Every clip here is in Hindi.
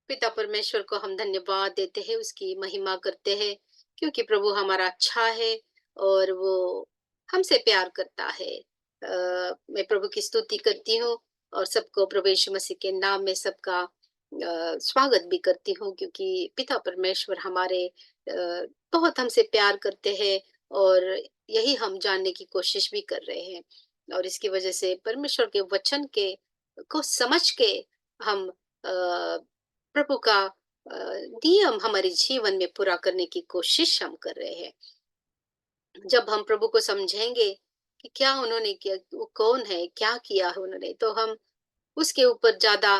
पिता परमेश्वर को हम धन्यवाद देते हैं, उसकी महिमा करते हैं, क्योंकि प्रभु हमारा अच्छा है और वो हमसे प्यार करता है। मैं प्रभु की स्तुति करती हूँ और सबको प्रभु यीशु मसीह के नाम में सबका स्वागत भी करती हूँ, क्योंकि पिता परमेश्वर हमारे बहुत हमसे प्यार करते हैं और यही हम जानने की कोशिश भी कर रहे हैं। और इसकी वजह से परमेश्वर के वचन के को समझ के हम प्रभु का नियम हमारे जीवन में पूरा करने की कोशिश हम कर रहे हैं। जब हम प्रभु को समझेंगे कि क्या उन्होंने किया, वो कौन है, क्या किया है उन्होंने, तो हम उसके ऊपर ज़्यादा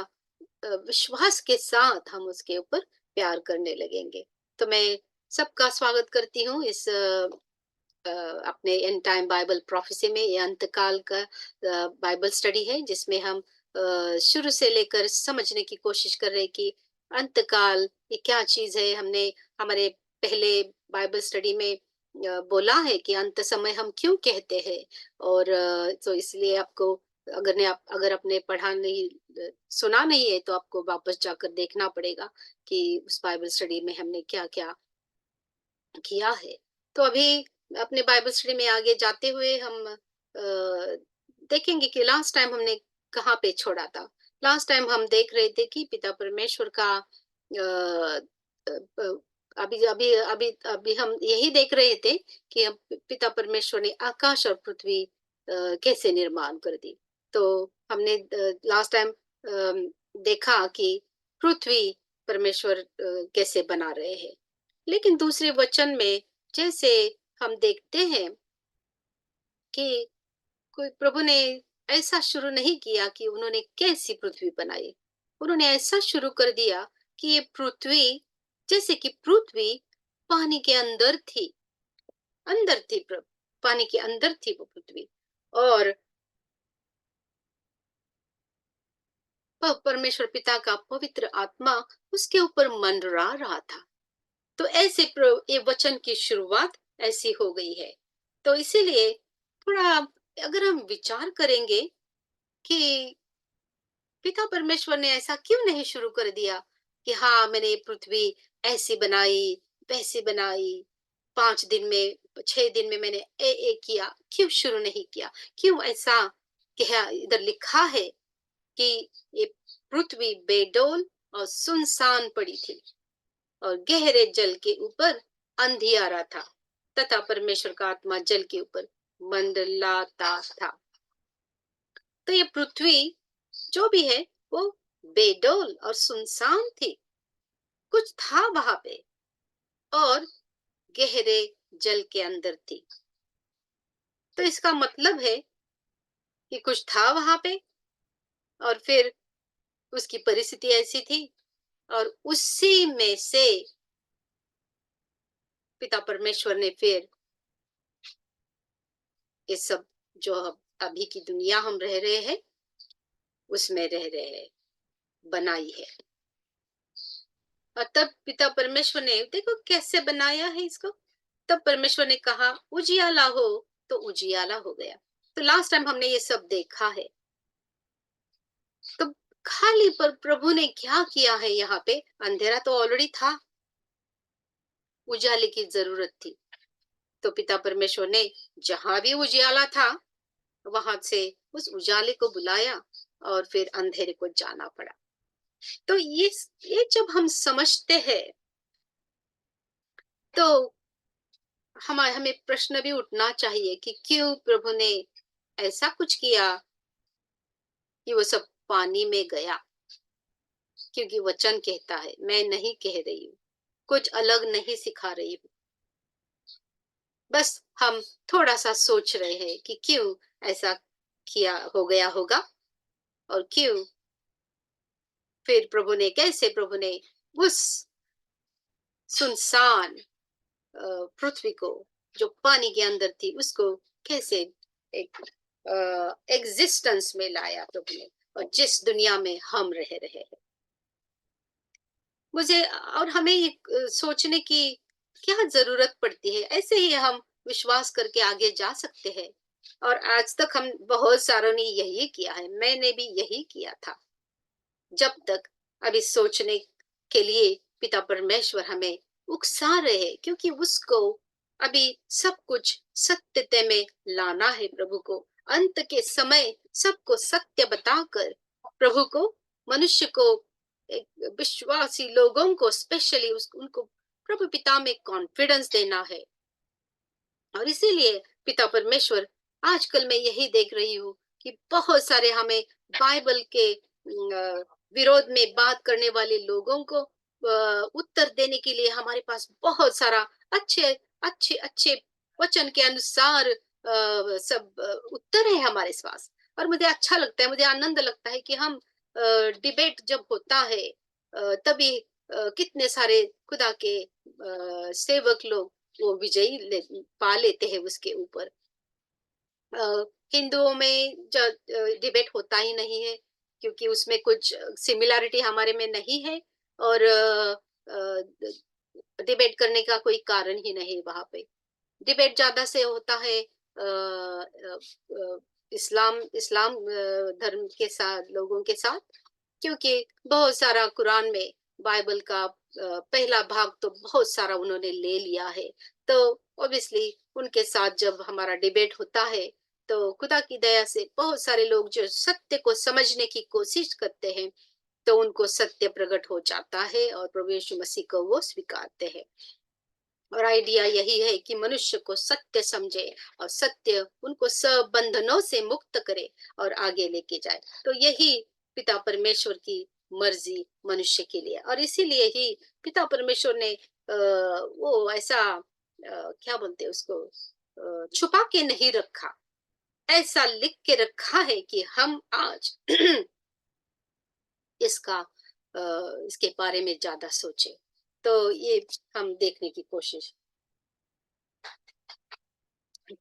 विश्वास के साथ हम उसके ऊपर प्यार करने लगेंगे। तो मैं सबका स्वागत करती हूँ इस अपने एंड टाइम बाइबल प्रोफेसी में। ये अंतकाल का बाइबल स्टडी है, जिसमें हम शुरू से लेकर समझने की कोशिश कर रहे हैं कि अंतकाल ये क्या चीज है। हमने हमारे पहले बाइबल स्टडी में बोला है कि अंत समय हम क्यों कहते हैं। और तो इसलिए आपको, अगर आपने पढ़ा नहीं, सुना नहीं है, तो आपको वापस जाकर देखना पड़ेगा कि उस बाइबल स्टडी में हमने क्या क्या किया है। तो अभी अपने बाइबल स्टडी में आगे जाते हुए हम देखेंगे कि लास्ट टाइम हमने कहाँ पे छोड़ा था। लास्ट टाइम हम देख रहे थे कि पिता परमेश्वर का अभी अभी अभी अभी हम यही देख रहे थे कि पिता परमेश्वर ने आकाश और पृथ्वी कैसे निर्माण कर दी। तो हमने लास्ट टाइम देखा कि पृथ्वी परमेश्वर कैसे बना रहे हैं। लेकिन दूसरे वचन में जैसे हम देखते हैं कि कोई प्रभु ने ऐसा शुरू नहीं किया कि उन्होंने कैसी पृथ्वी बनाई। उन्होंने ऐसा शुरू कर दिया कि ये पृथ्वी, जैसे कि पृथ्वी पानी के अंदर थी पानी के अंदर थी वो पृथ्वी। और परमेश्वर पिता का पवित्र आत्मा उसके ऊपर मंडरा रहा था। तो ऐसे ये वचन की शुरुआत ऐसी हो गई है। तो इसीलिए थोड़ा अगर हम विचार करेंगे कि पिता परमेश्वर ने ऐसा क्यों नहीं शुरू कर दिया कि हाँ, मैंने पृथ्वी ऐसी बनाई, वैसी बनाई, 5 दिन में, 6 दिन में मैंने ए किया, क्यों शुरू नहीं किया? क्यों ऐसा कहा, इधर लिखा है कि ये पृथ्वी बेडौल और सुनसान पड़ी थी और गहरे जल के ऊपर अंधियारा था, तथा परमेश्वर का आत्मा जल के ऊपर मंडलाता था। तो ये पृथ्वी जो भी है वो बेडौल और सुनसान थी। कुछ था वहां पे और गहरे जल के अंदर थी। तो इसका मतलब है कि कुछ था वहां पे और फिर उसकी परिस्थिति ऐसी थी, और उसी में से पिता परमेश्वर ने फिर ये सब, जो अभी की दुनिया हम रह रहे हैं उसमें रह रहे हैं, बनाई है। और तब पिता परमेश्वर ने देखो कैसे बनाया है इसको। तब परमेश्वर ने कहा उजियाला हो, तो उजियाला हो गया। तो लास्ट टाइम हमने ये सब देखा है। तो खाली पर प्रभु ने क्या किया है यहाँ पे? अंधेरा तो ऑलरेडी था, उजाले की जरूरत थी। तो पिता परमेश्वर ने जहां भी उजियाला था वहां से उस उजाले को बुलाया और फिर अंधेरे को जाना पड़ा। तो ये जब हम समझते हैं तो हमें प्रश्न भी उठना चाहिए कि क्यों प्रभु ने ऐसा कुछ किया कि वो सब पानी में गया। क्योंकि वचन कहता है, मैं नहीं कह रही हूँ, कुछ अलग नहीं सिखा रही हूँ, बस हम थोड़ा सा सोच रहे हैं कि क्यों ऐसा किया हो गया होगा और क्यों फिर कैसे प्रभु ने उस सुनसान पृथ्वी को, जो पानी के अंदर थी, उसको कैसे एक एग्जिस्टेंस में लाया प्रभु ने, और जिस दुनिया में हम रह रहे हैं। मुझे और हमें ये सोचने की क्या जरूरत पड़ती है। ऐसे ही हम विश्वास करके आगे जा सकते हैं। और आज तक हम बहुत सारों ने यही किया है, मैंने भी यही किया था। जब तक अभी सोचने के लिए पिता परमेश्वर हमें उकसा रहे हैं, क्योंकि उसको अभी सब कुछ सत्यते में लाना है। प्रभु को अंत के समय सबको सत्य बताकर प्रभु को, मनुष्य को, एक विश्वासी लोगों को स्पेशली उनको प्रभु पिता में कॉन्फिडेंस देना है। और इसीलिए पिता परमेश्वर, आजकल मैं यही देख रही हूँ कि बहुत सारे हमें बाइबल के विरोध में बात करने वाले लोगों को उत्तर देने के लिए हमारे पास बहुत सारा अच्छे अच्छे अच्छे वचन के अनुसार सब उत्तर है हमारे पास। और मुझे अच्छा लगता है, मुझे आनंद लगता है कि हम डिबेट जब होता है तभी कितने सारे खुदा के सेवक लोग वो विजयी पा लेते हैं उसके ऊपर। हिंदुओं में डिबेट होता ही नहीं है, क्योंकि उसमें कुछ सिमिलैरिटी हमारे में नहीं है, और डिबेट करने का कोई कारण ही नहीं वहां पे। डिबेट ज्यादा से होता है इस्लाम इस्लाम धर्म के साथ, लोगों के साथ, क्योंकि बहुत सारा कुरान में बाइबल का पहला भाग तो बहुत सारा उन्होंने ले लिया है। तो ऑब्वियसली उनके साथ जब हमारा डिबेट होता है तो खुदा की दया से बहुत सारे लोग जो सत्य को समझने की कोशिश करते हैं, तो उनको सत्य प्रकट हो जाता है और प्रभु यीशु मसीह को वो स्वीकारते हैं। और आइडिया यही है कि मनुष्य को सत्य समझे और सत्य उनको सब बंधनों से मुक्त करे और आगे लेके जाए। तो यही पिता परमेश्वर की मर्जी मनुष्य के लिए। और इसीलिए ही पिता परमेश्वर ने वो ऐसा क्या बोलते हैं उसको, छुपा के नहीं रखा, ऐसा लिख के रखा है कि हम आज इसका इसके बारे में ज्यादा सोचे। तो ये हम देखने की कोशिश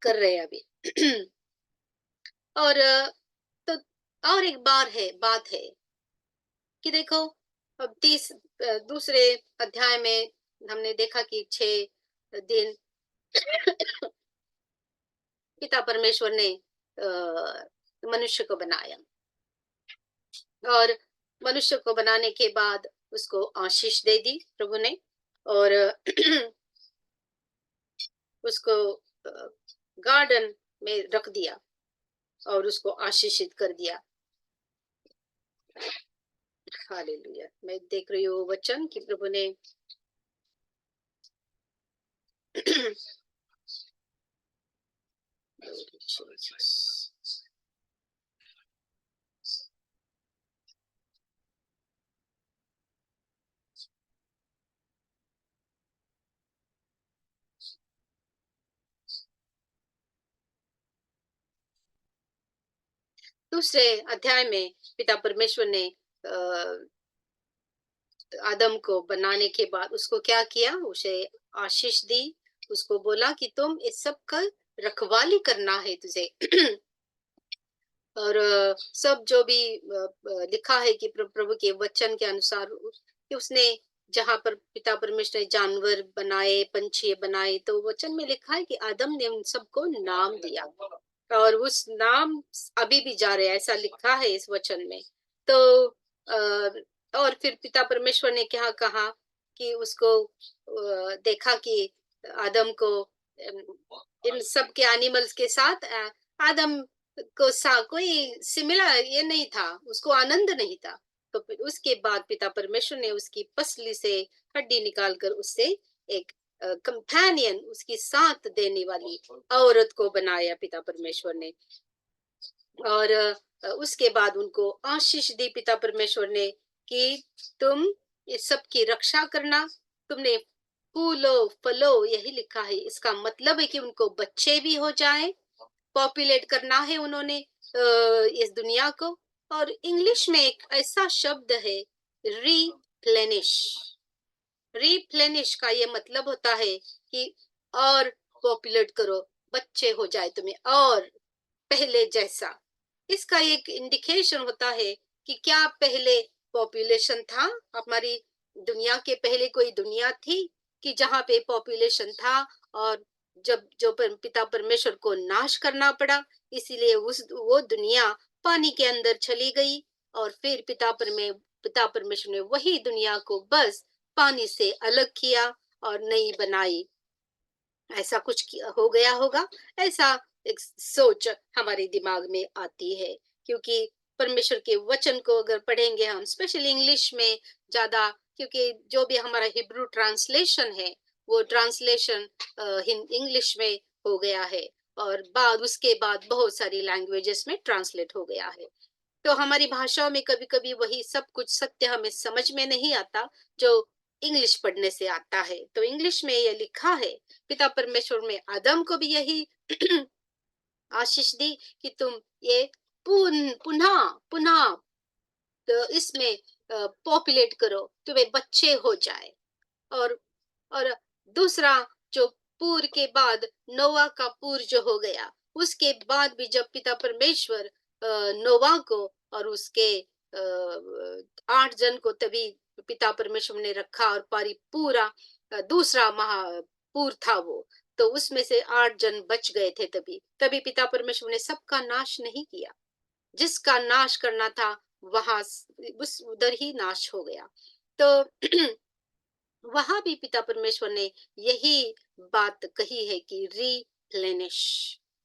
कर रहे हैं अभी। और तो और एक बात है कि देखो, अब दूसरे अध्याय में हमने देखा कि 6 दिन पिता परमेश्वर ने मनुष्य को बनाया, और मनुष्य को बनाने के बाद उसको आशीष दे दी प्रभु ने, और उसको गार्डन में रख दिया और उसको आशीषित कर दिया। हालेलुया। मैं देख रही हूँ वचन कि प्रभु ने दूसरे अध्याय में पिता परमेश्वर ने आदम को बनाने के बाद उसको क्या किया, उसे आशीष दी, उसको बोला कि तुम इस सब का रखवाली करना है तुझे। और सब जो भी लिखा है कि प्रभु के वचन के अनुसार कि उसने जहाँ पर पिता परमेश्वर ने जानवर बनाए, पंछी बनाए, तो वचन में लिखा है कि आदम ने उन सबको नाम दिया, और उस नाम अभी भी जा रहे हैं, ऐसा लिखा है इस वचन में। तो और फिर पिता परमेश्वर ने क्या कहा कि उसको देखा कि आदम को इन सब के एनिमल्स के साथ आदम को कोई सिमिलर ये नहीं था, उसको आनंद नहीं था। तो फिर उसके बाद पिता परमेश्वर ने उसकी पसली से हड्डी निकालकर उससे एक कंपेनियन, उसकी साथ देने वाली औरत को बनाया पिता परमेश्वर ने। और उसके बाद उनको आशीष दी पिता परमेश्वर ने कि तुम इस सब की रक्षा करना, तुमने फूलो फलो, यही लिखा है। इसका मतलब है कि उनको बच्चे भी हो जाए, पॉपुलेट करना है उन्होंने इस दुनिया को। और इंग्लिश में एक ऐसा शब्द है रिप्लेनिश। रिप्लेनिश का ये मतलब होता है कि और पॉपुलेट करो, बच्चे हो जाए तुम्हें और पहले जैसा। इसका एक इंडिकेशन होता है कि क्या पहले पॉपुलेशन था, हमारी दुनिया के पहले कोई दुनिया थी कि जहाँ पे पॉपुलेशन था, और जब जो पिता परमेश्वर को नाश करना पड़ा, इसीलिए वो दुनिया पानी के अंदर चली गई। और फिर पिता पिता परमेश्वर ने वही दुनिया को बस पानी से अलग किया और नई बनाई। ऐसा कुछ हो गया होगा, ऐसा एक सोच हमारे दिमाग में आती है। क्योंकि परमेश्वर के वचन को अगर पढ़ेंगे हम, स्पेशली इंग्लिश में ज्यादा, क्योंकि जो भी हमारा हिब्रू ट्रांसलेशन है, वो ट्रांसलेशन इंग्लिश में हो गया है, और बाद उसके बाद बहुत सारी लैंग्वेजेस में ट्रांसलेट हो गया है। तो हमारी भाषाओं में कभी कभी वही सब कुछ सत्य हमें समझ में नहीं आता, जो इंग्लिश पढ़ने से आता है। तो इंग्लिश में ये लिखा है, पिता परमेश्वर में आदम को भी यही आशीष दी कि तुम ये पुनः पुनः तो इसमें पॉपुलेट करो, तुम्हें बच्चे हो जाए। और और दूसरा, जो पूर के बाद नोवा का पूर जो हो गया, उसके बाद भी जब पिता परमेश्वर नोवा को और उसके 8 जन को तभी पिता परमेश्वर ने रखा, और पूरा दूसरा महापूर था वो, तो उसमें से 8 जन बच गए थे। तभी तभी पिता परमेश्वर ने सबका नाश नहीं किया, जिसका नाश करना था वहां उस उधर ही नाश हो गया। तो वहां भी पिता परमेश्वर ने यही बात कही है कि रीप्लेनिश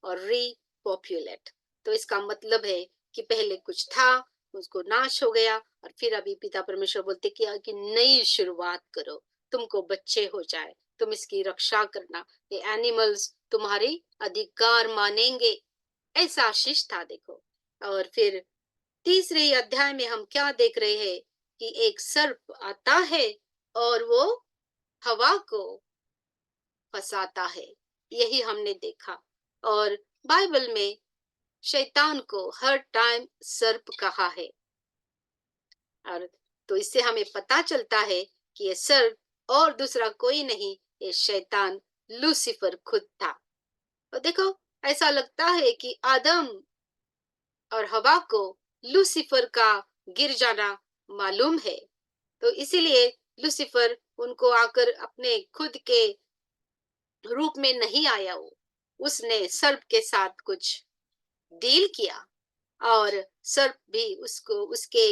और रीपॉपुलेट। तो इसका मतलब है कि पहले कुछ था, उसको नाश हो गया, और फिर अभी पिता परमेश्वर बोलते कि नई शुरुआत करो, तुमको बच्चे हो जाए, तुम इसकी रक्षा करना, ये एनिमल्स तुम्हारी अधिकार मानेंगे। ऐसा आशीष था, देखो। और फिर तीसरे अध्याय में हम क्या देख रहे हैं कि एक सर्प आता है और वो हवा को फंसाता है, यही हमने देखा। और बाइबल में शैतान को हर टाइम सर्प कहा है। और तो इससे हमें पता चलता है कि ये सर्प और दूसरा कोई नहीं, ये शैतान लूसीफर खुद था। और देखो, ऐसा लगता है कि आदम और हवा को लूसीफर का गिर जाना मालूम है, तो इसीलिए लूसीफर उनको आकर अपने खुद के रूप में नहीं आया। वो उसने सर्प के साथ कुछ डील किया, और सर्प भी उसको उसके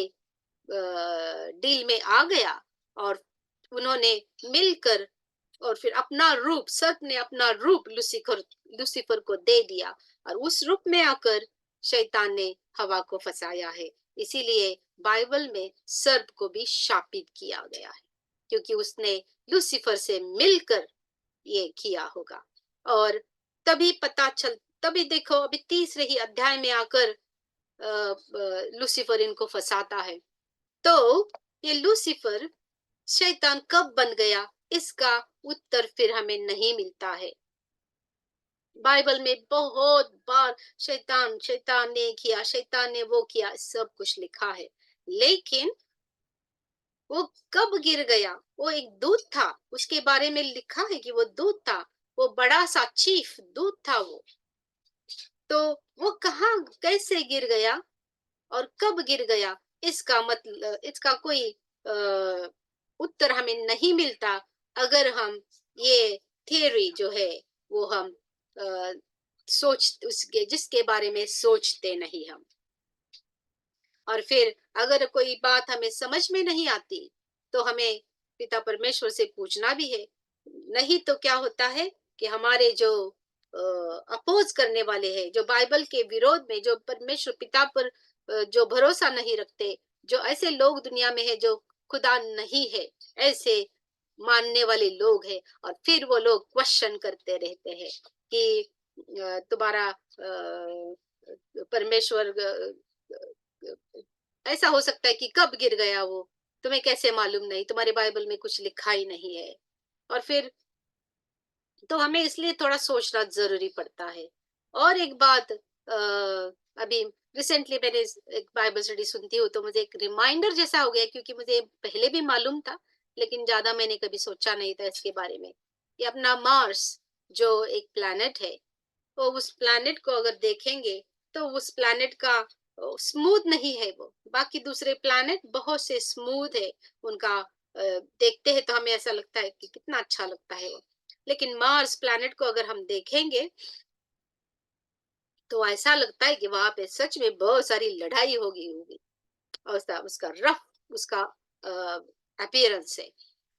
डील में आ गया, और उन्होंने मिलकर, और फिर अपना रूप, सर्प ने अपना रूप लूसीफर को दे दिया, और उस रूप में आकर शैतान ने हवा को फंसाया है। इसीलिए बाइबल में सर्प को भी शापित किया गया है, क्योंकि उसने लूसीफर से मिलकर ये किया होगा। और तभी देखो, अभी तीसरे ही अध्याय में आकर लूसीफर इनको फंसाता है। तो ये लूसीफर शैतान कब बन गया, इसका उत्तर फिर हमें नहीं मिलता है। बाइबल में बहुत बार शैतान शैतान ने किया, शैतान ने वो किया, सब कुछ लिखा है। लेकिन वो कब गिर गया, वो एक दूत था, उसके बारे में लिखा है कि वो दूत था, वो बड़ा सा चीफ दूत था वो। तो वो कहाँ कैसे गिर गया और कब गिर गया, इसका कोई उत्तर हमें नहीं मिलता, अगर हम ये थियरी जो है वो हम अ, उसके जिसके बारे में सोचते नहीं हम। और फिर अगर कोई बात हमें समझ में नहीं आती, तो हमें पिता परमेश्वर से पूछना भी है। नहीं तो क्या होता है कि हमारे जो अपोज करने वाले हैं, जो बाइबल के विरोध में, जो परमेश्वर पिता पर जो भरोसा नहीं रखते, जो ऐसे लोग दुनिया में है जो खुदा नहीं है, ऐसे मानने वाले लोग हैं, और फिर वो लोग क्वेश्चन करते रहते हैं कि तुम्हारा परमेश्वर ऐसा हो सकता है कि कब गिर गया वो, तुम्हें कैसे मालूम नहीं, तुम्हारे बाइबल में कुछ लिखा ही नहीं है। और फिर तो हमें इसलिए थोड़ा सोचना जरूरी पड़ता है। और एक बात, अभी रिसेंटली मैंने एक बाइबल स्टडी सुनती हूँ, तो मुझे एक रिमाइंडर जैसा हो गया, क्योंकि मुझे पहले भी मालूम था, लेकिन ज्यादा मैंने कभी सोचा नहीं था इसके बारे में। ये अपना मार्स जो एक प्लैनेट है, तो उस प्लैनेट को अगर देखेंगे, तो उस प्लैनेट का स्मूथ नहीं है वो, बाकी दूसरे प्लैनेट बहुत से स्मूथ है उनका। देखते हैं तो हमें ऐसा लगता है कि कितना अच्छा लगता है वो। लेकिन मार्स प्लैनेट को अगर हम देखेंगे, तो ऐसा लगता है कि वहां पे सच में बहुत सारी लड़ाई होगी होगी, और उसका उसका रफ उसका अपीयरेंस है।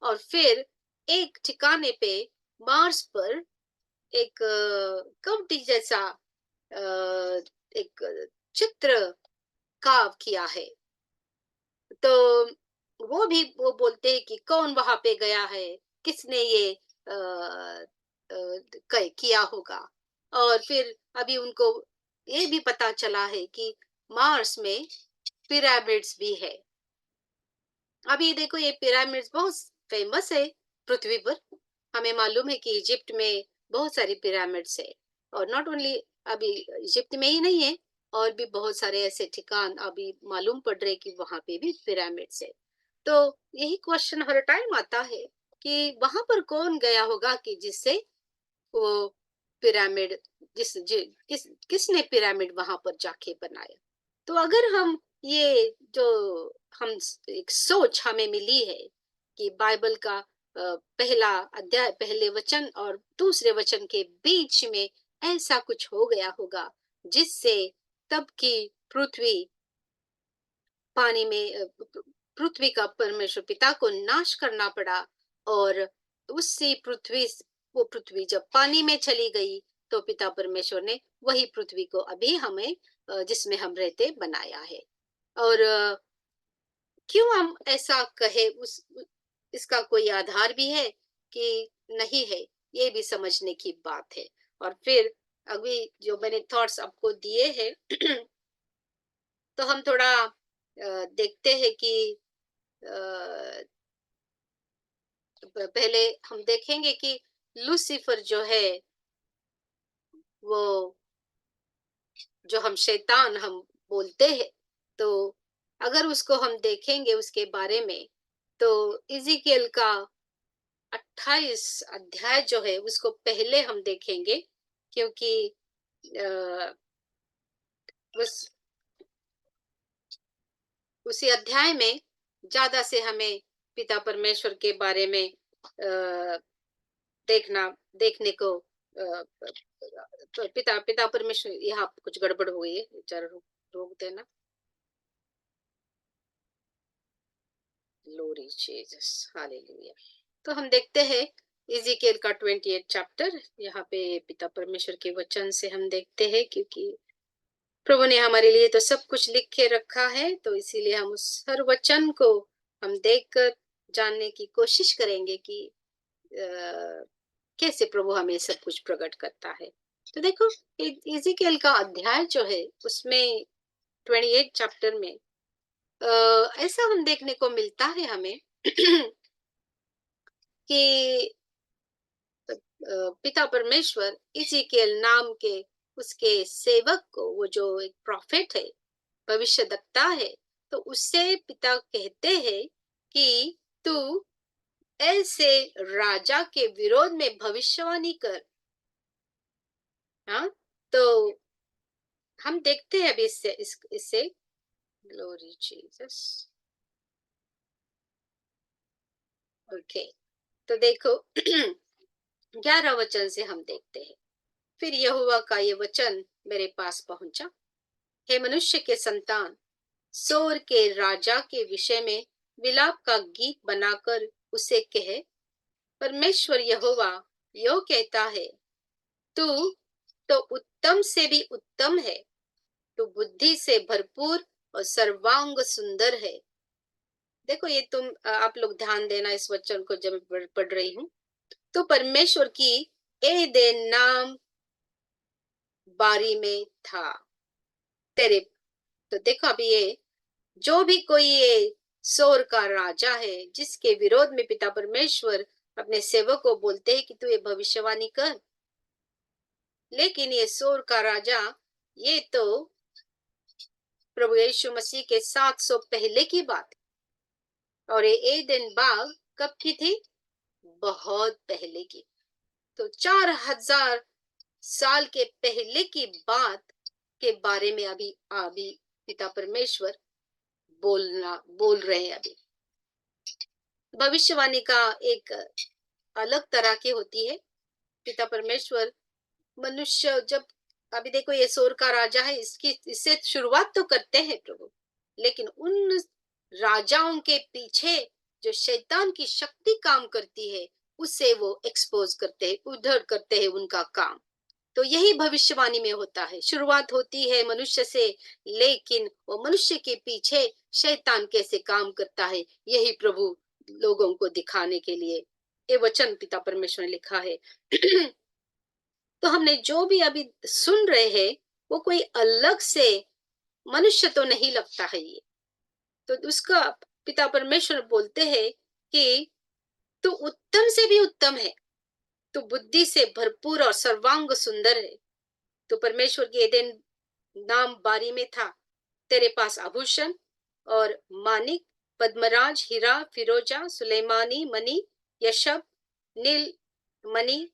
और फिर एक ठिकाने पे मार्स पर एक कवटी जैसा एक चित्र कार्व किया है। तो वो बोलते हैं कि कौन वहां पे गया है, किसने ये किया होगा। और फिर अभी उनको ये भी पता चला है कि मार्स में पिरामिड्स भी है। अभी देखो ये पिरामिड्स बहुत फेमस है पृथ्वी पर। हमें मालूम है कि इजिप्ट में बहुत सारी पिरामिड्स है। और नॉट ओनली अभी इजिप्ट में ही नहीं है, और भी बहुत सारे ऐसे ठिकान अभी मालूम पड़ रहे कि वहां पे भी पिरामिड्स है। तो यही क्वेश्चन हर टाइम आता है कि वहां पर कौन गया होगा कि जिससे वो पिरामिड किसने पिरामिड वहां पर जाके बनाया। तो अगर हम ये जो हम एक सोच हमें मिली है कि बाइबल का पहला अध्याय पहले वचन और दूसरे वचन के बीच में ऐसा कुछ हो गया होगा जिससे तब की पृथ्वी पानी में पृथ्वी का परमेश्वर पिता को नाश करना पड़ा। और उससे वो पृथ्वी जब पानी में चली गई तो पिता परमेश्वर ने वही पृथ्वी को अभी हमें जिसमें हम रहते बनाया है। और क्यों हम ऐसा कहे इसका कोई आधार भी है कि नहीं है, ये भी समझने की बात है। और फिर अभी जो मैंने थॉट्स आपको दिए हैं तो हम थोड़ा देखते हैं कि अ, पहले हम देखेंगे कि लूसीफर जो है वो जो हम शैतान हम बोलते हैं, तो अगर उसको हम देखेंगे उसके बारे में तो इज़ीकियल का 28 अध्याय जो है उसको पहले हम देखेंगे। क्योंकि अ, उस उसी अध्याय में ज्यादा से हमें पिता परमेश्वर के बारे में देखना देखने को पिता पिता परमेश्वर यहाँ कुछ गड़बड़ हुई है, जरा रोक देना। Glory Jesus, hallelujah. तो हम देखते हैं इज़ीकियल का 28 चैप्टर। यहाँ पे पिता परमेश्वर के वचन से हम देखते हैं, क्योंकि प्रभु ने हमारे लिए तो सब कुछ लिख के रखा है, तो इसीलिए हम उस हर वचन को हम देखकर जानने की कोशिश करेंगे कि कैसे प्रभु हमें सब कुछ प्रकट करता है। तो देखो इज़ीकियल का अध्याय जो है उसमें 28 चैप्टर में ऐसा हम देखने को मिलता है हमें कि पिता परमेश्वर इज़ीकियल नाम के उसके सेवक को, वो जो एक प्रॉफिट है, भविष्यद्वक्ता है, तो उससे पिता कहते हैं कि तू ऐसे राजा के विरोध में भविष्यवाणी कर। हाँ, तो हम देखते हैं अभी इससे ग्लोरी जीसस। ओके, तो देखो 11 वचन से हम देखते हैं। फिर यहोवा का ये वचन मेरे पास पहुंचा, हे मनुष्य के संतान, सोर के राजा के विषय में विलाप का गीत बनाकर उसे कहे, परमेश्वर यहोवा यो कहता है, तू तो उत्तम से भी उत्तम है, तू बुद्धि से भरपूर और सर्वांग सुंदर है। देखो ये आप लोग ध्यान देना इस वचन को जब मैं पढ़ रही हूँ। तो परमेश्वर की एदेन नाम बारी में था तेरे। तो देखो अभी ये जो भी कोई ये सोर का राजा है जिसके विरोध में पिता परमेश्वर अपने सेवक को बोलते हैं कि तू ये भविष्यवाणी कर, लेकिन ये सोर का राजा ये तो प्रभु यीशु मसीह के 700 पहले की बात है। और ये एदेन बाग कब की थी? बहुत पहले की। तो 4000 साल के पहले की बात के बारे में अभी अभी पिता परमेश्वर बोल रहे हैं। अभी भविष्यवाणी का एक अलग तरह की होती है। पिता परमेश्वर मनुष्य जब अभी देखो ये सोर का राजा है, इससे शुरुआत तो करते हैं प्रभु, लेकिन उन राजाओं के पीछे जो शैतान की शक्ति काम करती है, उसे वो एक्सपोज करते हैं, उधड़ करते हैं उनका काम। तो यही भविष्यवाणी में होता है। शुरुआत होती है मनुष्य से, लेकिन वो मनुष्य के पीछे शैतान कैसे काम करता है, यही प्रभु लोगों को दिखाने के लिए ये वचन पिता परमेश्वर ने लिखा है। तो हमने जो भी अभी सुन रहे हैं, वो कोई अलग से मनुष्य तो नहीं लगता है ये। तो उसका पिता परमेश्वर बोलते हैं कि तू उत्तम से भी उत्तम है, तू बुद्धि से भरपूर और सर्वांग सुंदर है। तो परमेश्वर के एदेन नाम बारी में था, तेरे पास आभूषण और मानिक, पद्मराज, हीरा, फिरोजा, सुलेमानी मणि, यशब, नील मणि,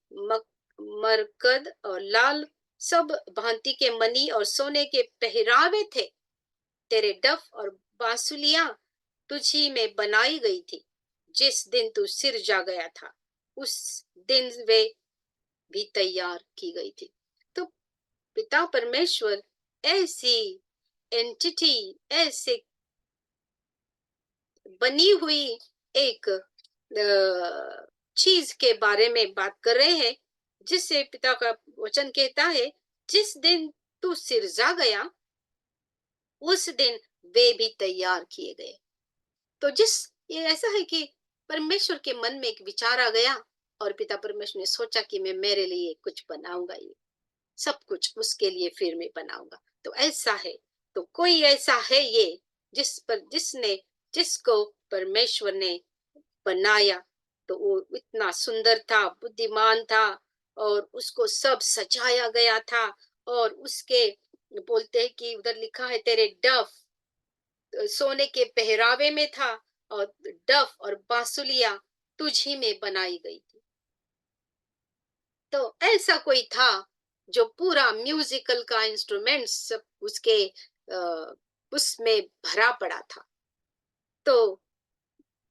मरकद और लाल सब भांति के मणि और सोने के पहरावे थे। तेरे डफ और बांसुलियां तुझी में बनाई गई थी। जिस दिन तू सिर जा गया था, उस दिन वे भी तैयार की गई थी। तो पिता परमेश्वर ऐसी एंटिटी, ऐसे बनी हुई एक चीज के बारे में बात कर रहे हैं, जिससे पिता का वचन कहता है, जिस दिन तू सिरजा गया, उस दिन वे भी तैयार किए गए। तो ये ऐसा है कि परमेश्वर के मन में एक विचार आ गया और पिता परमेश्वर ने सोचा कि मैं मेरे लिए कुछ बनाऊंगा, ये सब कुछ उसके लिए फिर मैं बनाऊंगा। तो ऐसा है, तो कोई ऐसा है ये जिसको परमेश्वर ने बनाया। तो वो इतना सुंदर था, बुद्धिमान था, और उसको सब सजाया गया था। और उसके बोलते हैं कि उधर लिखा है, तेरे डफ सोने के पहरावे में था, और डफ और बांसुलियां तुझी में बनाई गई थी। तो ऐसा कोई था जो पूरा म्यूजिकल का इंस्ट्रूमेंट सब उसके उसमें भरा पड़ा था। तो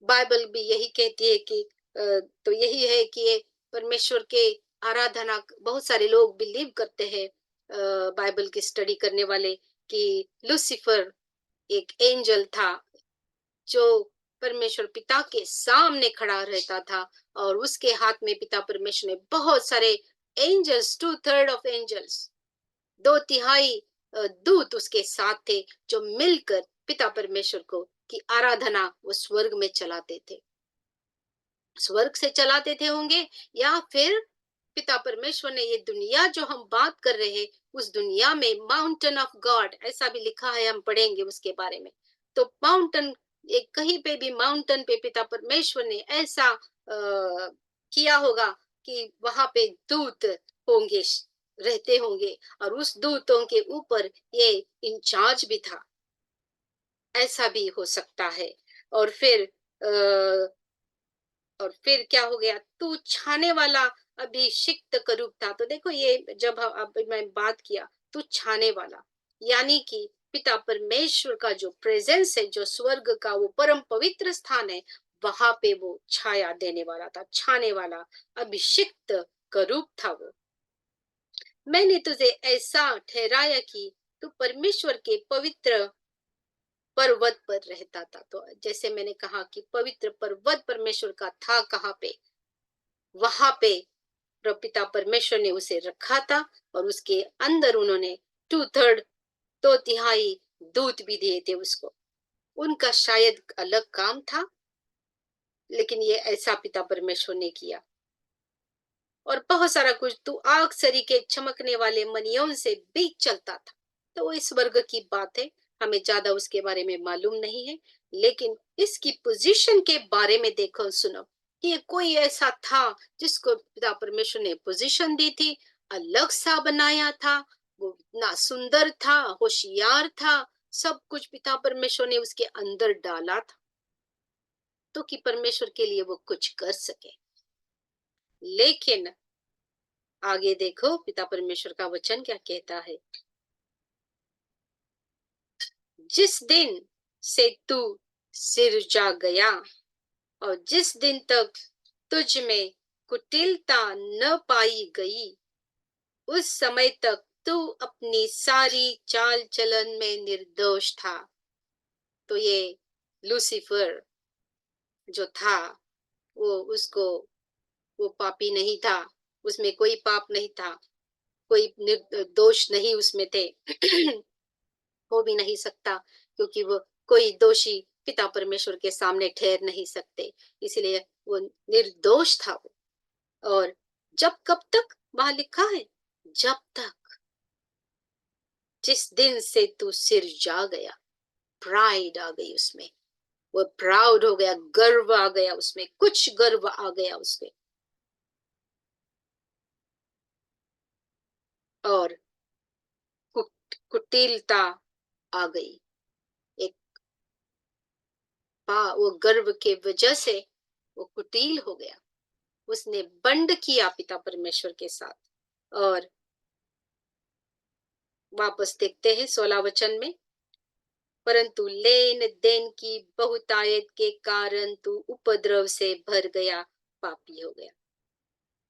बाइबल भी यही कहती है कि तो यही है कि ये परमेश्वर के आराधना बहुत सारे लोग बिलीव करते हैं, बाइबल की स्टडी करने वाले, कि लूसीफर एक एंजल था जो परमेश्वर पिता के सामने खड़ा रहता था, और उसके हाथ में पिता परमेश्वर ने बहुत सारे एंजल्स, 2/3 ऑफ एंजल्स, 2/3 दूत उसके साथ थे, जो मिलकर पिता परमेश्वर को की आराधना वो स्वर्ग में चलाते थे। स्वर्ग से चलाते थे होंगे, या फिर पिता परमेश्वर ने ये दुनिया जो हम बात कर रहे हैं, उस दुनिया में माउंटेन ऑफ गॉड ऐसा भी लिखा है, हम पढ़ेंगे उसके बारे में। तो माउंटेन, एक कहीं पे भी माउंटेन पे पिता परमेश्वर ने ऐसा किया होगा कि वहां पे दूत होंगे, रहते होंगे, और उस दूतों के ऊपर ये इंचार्ज भी था। ऐसा भी हो सकता है। और फिर आ, और फिर क्या हो गया, तू छाने वाला अभिषिक्त करूब था। तो देखो, ये जब अब मैं बात किया, तू छाने वाला, यानी कि पिता परमेश्वर का जो प्रेजेंस है, जो स्वर्ग का वो परम पवित्र स्थान है, वहां पे वो छाया देने वाला था, छाने वाला अभिषिक्त करूब था वो। मैंने तुझे ऐसा ठहराया कि तू परमेश्वर के पवित्र पर्वत पर रहता था। तो जैसे मैंने कहा कि पवित्र पर्वत परमेश्वर का था कहाँ पे, वहां पे पिता परमेश्वर ने उसे रखा था, और उसके अंदर उन्होंने 2/3, 2/3 दूत भी दिए थे उसको। उनका शायद अलग काम था, लेकिन ये ऐसा पिता परमेश्वर ने किया। और बहुत सारा कुछ, तू आग सरीखे चमकने वाले मनियों से बीच चलता था। तो वो इस वर्ग की बात है, हमें ज्यादा उसके बारे में मालूम नहीं है, लेकिन इसकी पोजीशन के बारे में देखो, सुनो कि ये कोई ऐसा था जिसको पिता परमेश्वर ने पोजीशन दी थी, अलग सा बनाया था, वो इतना सुंदर था, होशियार था, सब कुछ पिता परमेश्वर ने उसके अंदर डाला था, तो कि परमेश्वर के लिए वो कुछ कर सके। लेकिन आगे देखो पिता परमेश्वर का वचन क्या कहता है, जिस दिन से तू सिरजा गया और जिस दिन तक तुझ में कुटिलता न पाई गई, उस समय तक तू अपनी सारी चाल चलन में निर्दोष था। तो ये लूसीफर जो था, वो उसको वो पापी नहीं था, उसमें कोई पाप नहीं था, कोई दोष नहीं उसमें थे। हो भी नहीं सकता, क्योंकि वो कोई दोषी पिता परमेश्वर के सामने ठहर नहीं सकते, इसलिए वो निर्दोष था वो। और जब कब तक वहां लिखा है, जब तक जिस दिन से तू सिर जा गया, प्राइड आ गई उसमें, वो प्राउड हो गया, गर्व आ गया उसमें, कुछ गर्व आ गया उसमें, और कुटिलता आ गई। एक वो गर्व के वजह से वो कुटिल हो गया, उसने बंड किया पिता परमेश्वर के साथ। और वापस देखते हैं 16 वचन में, परंतु लेन देन की बहुतायत के कारण तू उपद्रव से भर गया, पापी हो गया।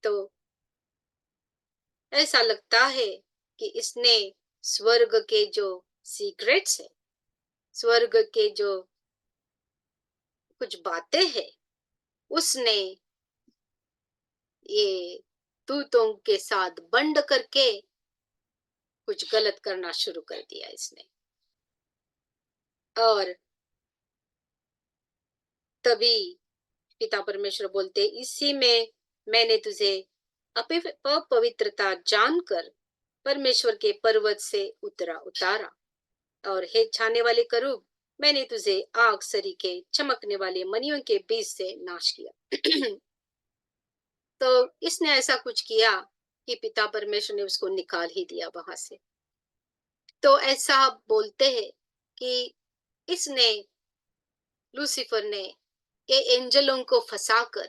तो ऐसा लगता है कि इसने स्वर्ग के जो सीक्रेट्स है, स्वर्ग के जो कुछ बातें हैं, उसने ये दूतों के साथ बंड करके कुछ गलत करना शुरू कर दिया इसने। और तभी पिता परमेश्वर बोलते, इसी में मैंने तुझे अपवित्रता जानकर परमेश्वर के पर्वत से उतारा, और हे छाने वाले करूब, मैंने तुझे आग सरीखे चमकने वाले मणियों के बीच से नाश किया। तो इसने ऐसा कुछ किया कि पिता परमेश्वर ने उसको निकाल ही दिया वहां से। तो ऐसा बोलते हैं कि इसने, लूसीफर ने, ये एंजलों को फंसाकर,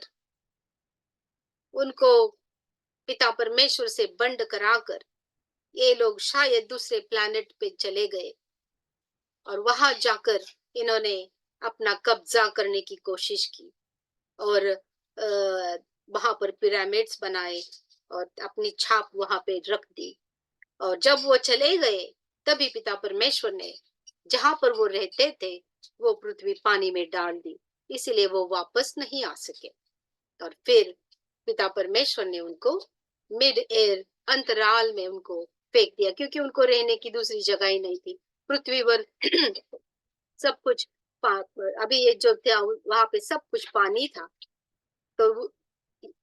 उनको पिता परमेश्वर से बंड कराकर, ये लोग शायद दूसरे प्लैनेट पे चले गए, और वहां जाकर इन्होंने अपना कब्जा करने की कोशिश की, और वहां पर पिरामिड्स बनाए और अपनी छाप वहां पे रख दी। और जब वो चले गए, तभी पिता परमेश्वर ने जहां पर वो रहते थे, वो पृथ्वी पानी में डाल दी, इसलिए वो वापस नहीं आ सके। और फिर पिता परमेश्वर ने उनको मिड एयर, अंतराल में उनको फेंक दिया, क्योंकि उनको रहने की दूसरी जगह ही नहीं थी पृथ्वी पर। सब कुछ अभी ये जो था वहां पे सब कुछ पानी था, तो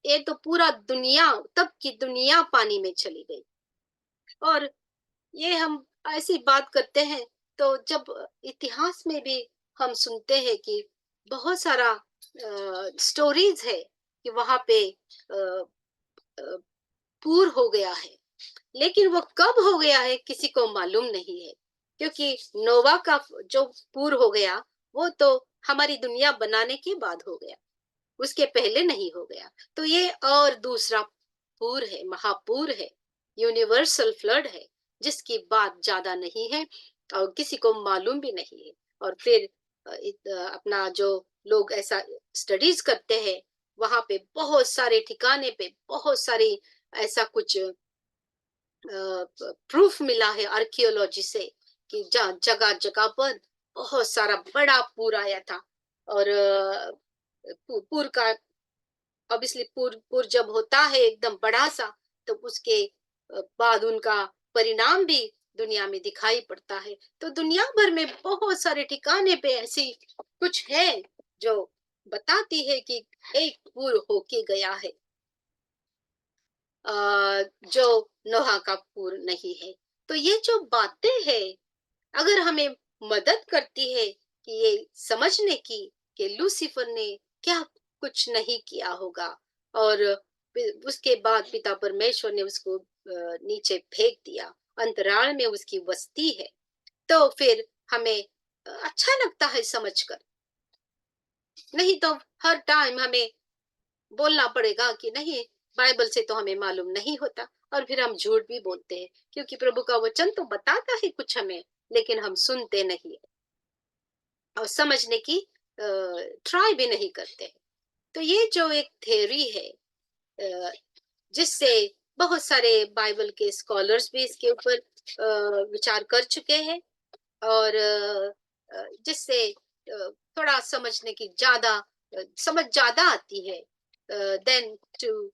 ये तो पूरा दुनिया, तब की दुनिया पानी में चली गई। और ये हम ऐसी बात करते हैं, तो जब इतिहास में भी हम सुनते हैं कि बहुत सारा स्टोरीज है कि वहां पे पूर हो गया है, लेकिन वो कब हो गया है किसी को मालूम नहीं है, क्योंकि नोवा का जो पूर हो गया, वो तो हमारी दुनिया बनाने के बाद हो गया, उसके पहले नहीं हो गया। तो ये और दूसरा पूर है, महापूर है, यूनिवर्सल फ्लड है, जिसकी बात ज्यादा नहीं है और किसी को मालूम भी नहीं है। और फिर अपना जो लोग ऐसा स्टडीज करते हैं, वहां पे बहुत सारे ठिकाने पे बहुत सारी ऐसा कुछ प्रूफ मिला है आर्कियोलॉजी से, कि जगह जगह पर बहुत सारा बड़ा पूर आया था। और पूर का ऑब्वियसली पूर जब होता है एकदम बड़ा सा, तो उसके बाद उनका परिणाम भी दुनिया में दिखाई पड़ता है। तो दुनिया भर में बहुत सारे ठिकाने पे ऐसी कुछ है जो बताती है कि एक पूर होके गया है, जो नोहा का पूर नहीं है। तो ये जो बातें हैं, अगर हमें मदद करती है कि ये समझने की कि लूसीफर ने क्या कुछ नहीं किया होगा, और उसके बाद पिता परमेश्वर ने उसको नीचे फेंक दिया, अंतराल में उसकी बस्ती है, तो फिर हमें अच्छा लगता है समझकर। नहीं तो हर टाइम हमें बोलना पड़ेगा कि नहीं, बाइबल से तो हमें मालूम नहीं होता, और फिर हम झूठ भी बोलते हैं, क्योंकि प्रभु का वचन तो बताता है कुछ हमें, लेकिन हम सुनते नहीं है और समझने की ट्राई भी नहीं करते हैं। तो ये जो एक थ्योरी है, जिससे बहुत सारे बाइबल के स्कॉलर्स भी इसके ऊपर विचार कर चुके हैं, और जिससे थोड़ा समझने की समझ ज्यादा आती है देन टू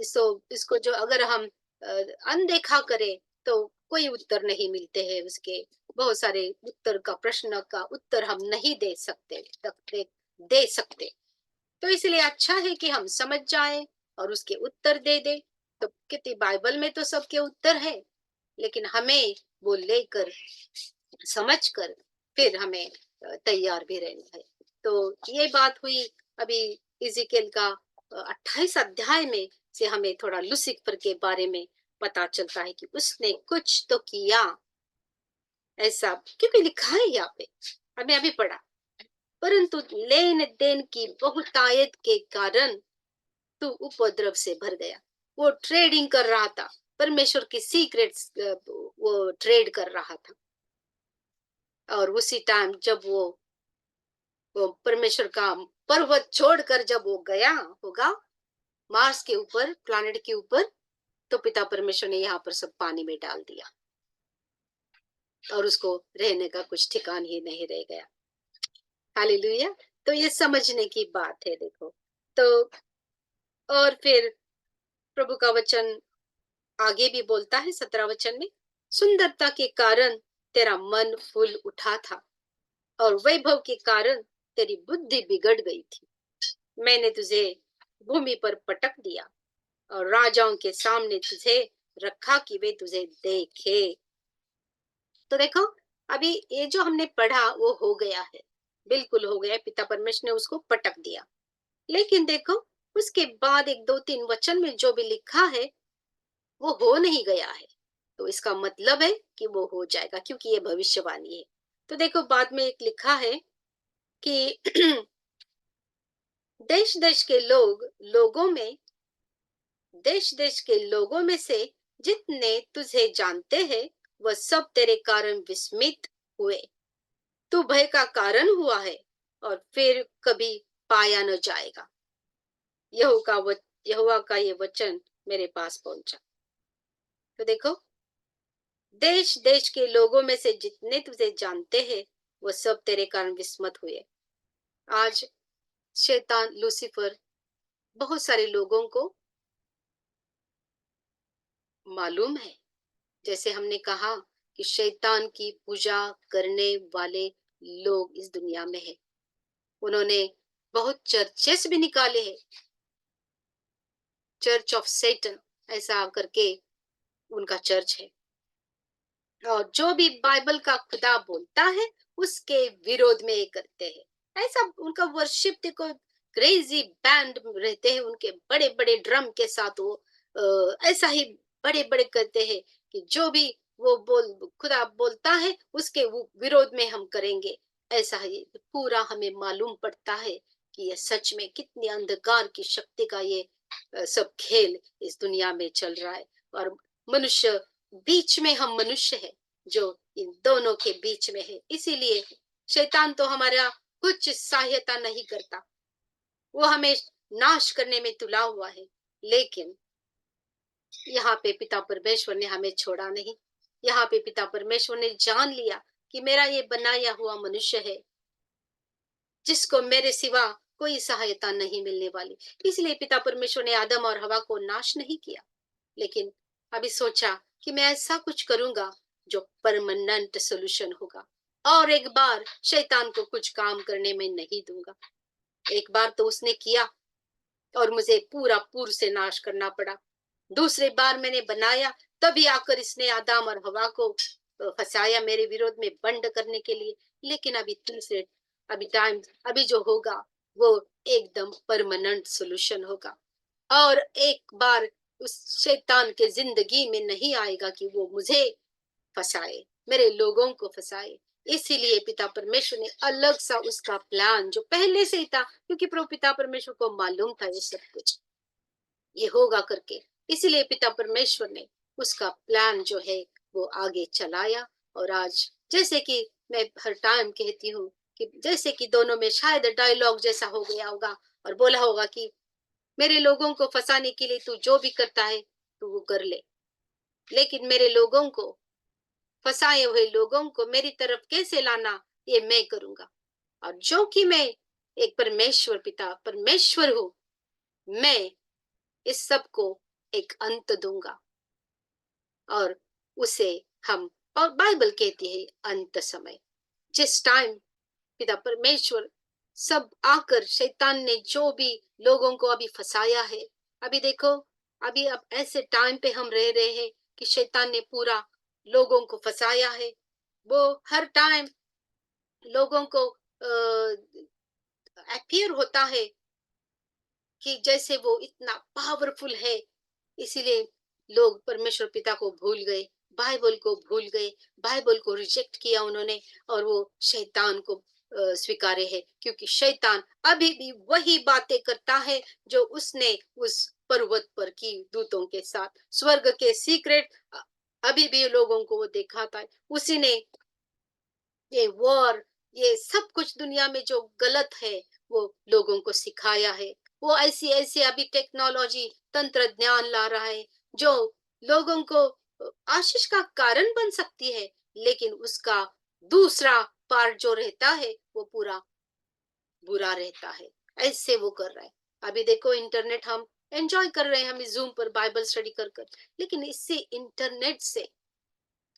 इसको जो अगर हम अ, अनदेखा करें तो कोई उत्तर नहीं मिलते हैं उसके। बहुत सारे उत्तर का प्रश्न का उत्तर हम नहीं दे सकते। तो इसलिए अच्छा है कि हम समझ जाएं और उसके उत्तर दे दे। तो कितनी बाइबल में तो सबके उत्तर है, लेकिन हमें वो लेकर समझ कर फिर हमें तैयार भी रहना है। तो ये बात हुई अभी इज़िकेल का 28 अध्याय में से हमें थोड़ा लूसीफर के बारे में पता चलता है कि उसने कुछ तो किया ऐसा, क्योंकि लिखा है यहाँ पे, हमने अभी पढ़ा। परंतु लेन देन की बहुतायत के कारण तू उपद्रव से भर गया। वो ट्रेडिंग कर रहा था, परमेश्वर की सीक्रेट्स वो ट्रेड कर रहा था। और उसी टाइम जब वो परमेश्वर का पर्वत छोड़कर जब वो गया होगा मार्स के ऊपर, प्लैनेट के ऊपर, तो पिता परमेश्वर ने यहाँ पर सब पानी में डाल दिया और उसको रहने का कुछ ठिकान ही नहीं रह गया। हालेलुया। तो ये समझने की बात है, देखो। तो और फिर प्रभु का वचन आगे भी बोलता है 17 वचन में, सुंदरता के कारण तेरा मन फूल उठा था और वैभव के कारण तेरी बुद्धि बिगड़ गई थी। मैंने तुझे भूमि पर पटक दिया और राजाओं के सामने तुझे रखा कि वे तुझे देखे। तो देखो, अभी ये जो हमने पढ़ा वो हो गया है, बिल्कुल हो गया। पिता परमेश्वर ने उसको पटक दिया। लेकिन देखो, उसके बाद एक दो तीन वचन में जो भी लिखा है वो हो नहीं गया है। तो इसका मतलब है कि वो हो जाएगा, क्योंकि ये भविष्यवाणी है। तो देखो, बाद में एक लिखा है कि देश देश के देश के लोगों में से जितने तुझे जानते हैं वह सब तेरे कारण विस्मित हुए। तू भय का कारण हुआ है और फिर कभी पाया न जाएगा। यहोवा का ये वचन मेरे पास पहुंचा। तो देखो, देश देश के लोगों में से जितने तुझे जानते हैं वो सब तेरे कारण विस्मत हुए। आज शैतान लूसीफर बहुत सारे लोगों को मालूम है। जैसे हमने कहा कि शैतान की पूजा करने वाले लोग इस दुनिया में है। उन्होंने बहुत चर्चेस भी निकाले हैं, चर्च ऑफ सैटन ऐसा करके उनका चर्च है। और जो भी बाइबल का खुदा बोलता है उसके विरोध में ये करते हैं। ऐसा उनका वर्शिप देखो, क्रेजी बैंड रहते हैं उनके, बड़े बड़े ड्रम के साथ वो ऐसा ही बड़े बड़े करते हैं कि जो भी वो खुदा बोलता है उसके विरोध में हम करेंगे। ऐसा ही पूरा हमें मालूम पड़ता है कि ये सच में कितनी अंधकार की शक्ति का ये सब खेल इस दुनिया में चल रहा है। और मनुष्य बीच में, हम मनुष्य है जो इन दोनों के बीच में है। इसीलिए शैतान तो हमारा कुछ सहायता नहीं करता, वो हमें नाश करने में तुला हुआ है। लेकिन यहाँ पे पिता परमेश्वर ने हमें छोड़ा नहीं। यहाँ पे पिता परमेश्वर ने जान लिया कि मेरा ये बनाया हुआ मनुष्य है जिसको मेरे सिवा कोई सहायता नहीं मिलने वाली। इसलिए पिता परमेश्वर ने आदम और हवा को नाश नहीं किया, लेकिन अभी सोचा कि मैं ऐसा कुछ करूंगा जो परमानेंट सोल्यूशन होगा, और एक बार शैतान को कुछ काम करने में नहीं दूंगा। एक बार तो उसने किया और मुझे पूरा पूर से नाश करना पड़ा। दूसरी बार मैंने बनाया, तभी आकर इसने आदम और हवा को फंसाया मेरे विरोध में बंड करने के लिए। लेकिन अभी जो होगा वो एकदम परमानेंट सोल्यूशन होगा। और एक बार उस शैतान के जिंदगी में नहीं आएगा कि वो मुझे फंसाए, मेरे लोगों को फंसाए। इसीलिए पिता परमेश्वर ने अलग सा उसका प्लान जो पहले से ही था, क्योंकि प्रभु पिता परमेश्वर को मालूम था ये सब कुछ ये होगा करके। इसीलिए पिता परमेश्वर ने उसका प्लान जो है वो आगे चलाया। और आज जैसे कि मैं हर टाइम कहती हूँ कि जैसे कि दोनों में शायद डायलॉग जैसा हो गया होगा और बोला होगा कि मेरे लोगों को फंसाने के लिए तू जो भी करता है तू वो कर ले, लेकिन मेरे लोगों को, फंसाए हुए लोगों को मेरी तरफ कैसे लाना ये मैं करूंगा। और जो कि मैं एक परमेश्वर पिता परमेश्वर हूँ, मैं इस सब को एक अंत दूंगा और उसे हम और बाइबल कहती है अंत समय, जिस टाइम पिता परमेश्वर सब आकर शैतान ने जो भी लोगों को अभी फंसाया है, अभी देखो, अभी अब ऐसे टाइम पे हम रह रहे हैं कि शैतान ने पूरा लोगों को फंसाया है। वो हर टाइम लोगों को अपीयर होता है कि जैसे वो इतना पावरफुल है, इसीलिए लोग परमेश्वर पिता को भूल गए, बाइबल को भूल गए, बाइबल को रिजेक्ट किया उन्होंने और वो शैतान को स्वीकारे है, क्योंकि शैतान अभी भी वही बातें करता है जो उसने उस पर्वत पर की दूतों के साथ, स्वर्ग के सीक्रेट अभी भी लोगों को वो दिखाता है। उसी ने ये वॉर, ये सब कुछ दुनिया में जो गलत है वो लोगों को सिखाया है। वो ऐसी ऐसी अभी टेक्नोलॉजी तंत्र ज्ञान ला रहा है जो लोगों को आशीष का कारण बन सकती है, लेकिन उसका दूसरा पार्ट जो रहता है वो पूरा बुरा रहता है। ऐसे वो कर रहा है। अभी देखो इंटरनेट हम एंजॉय कर रहे हैं, हम जूम पर बाइबल स्टडी कर कर, लेकिन इससे इंटरनेट से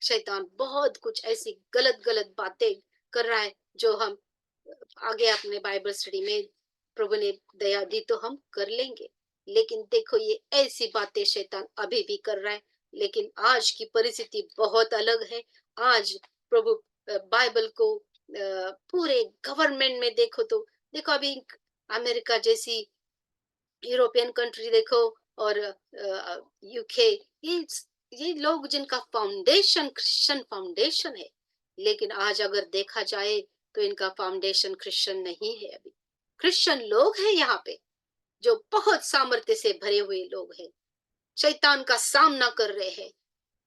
शैतान बहुत कुछ ऐसी गलत गलत बातें कर रहा है जो हम आगे अपने बाइबल स्टडी में प्रभु ने दया दी तो हम कर लेंगे। लेकिन देखो ये ऐसी बातें शैतान अभी भी कर रहा है, लेकिन आज की परिस्थिति बहुत अलग है। आज प्रभु बाइबल को पूरे गवर्नमेंट में देखो तो देखो अभी अमेरिका जैसी यूरोपियन कंट्री देखो और यूके, ये ये लोग जिनका फाउंडेशन क्रिश्चियन फाउंडेशन है, लेकिन आज अगर देखा जाए तो इनका फाउंडेशन क्रिश्चियन नहीं है। अभी क्रिश्चियन लोग हैं यहाँ पे जो बहुत सामर्थ्य से भरे हुए लोग हैं, शैतान का सामना कर रहे हैं।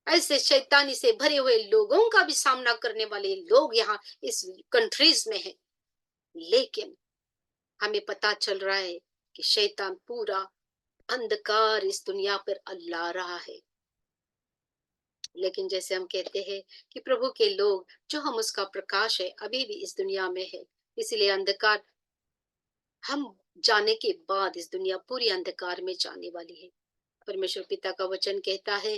ऐसे शैतानी से भरे हुए लोगों का भी सामना करने वाले लोग यहाँ इस कंट्रीज में हैं, लेकिन हमें पता चल रहा है कि शैतान पूरा अंधकार इस दुनिया पर अल्लाह रहा है। लेकिन जैसे हम कहते हैं कि प्रभु के लोग जो हम उसका प्रकाश है अभी भी इस दुनिया में है, इसलिए अंधकार हम जाने के बाद इस दुनिया पूरी अंधकार में जाने वाली है। परमेश्वर पिता का वचन कहता है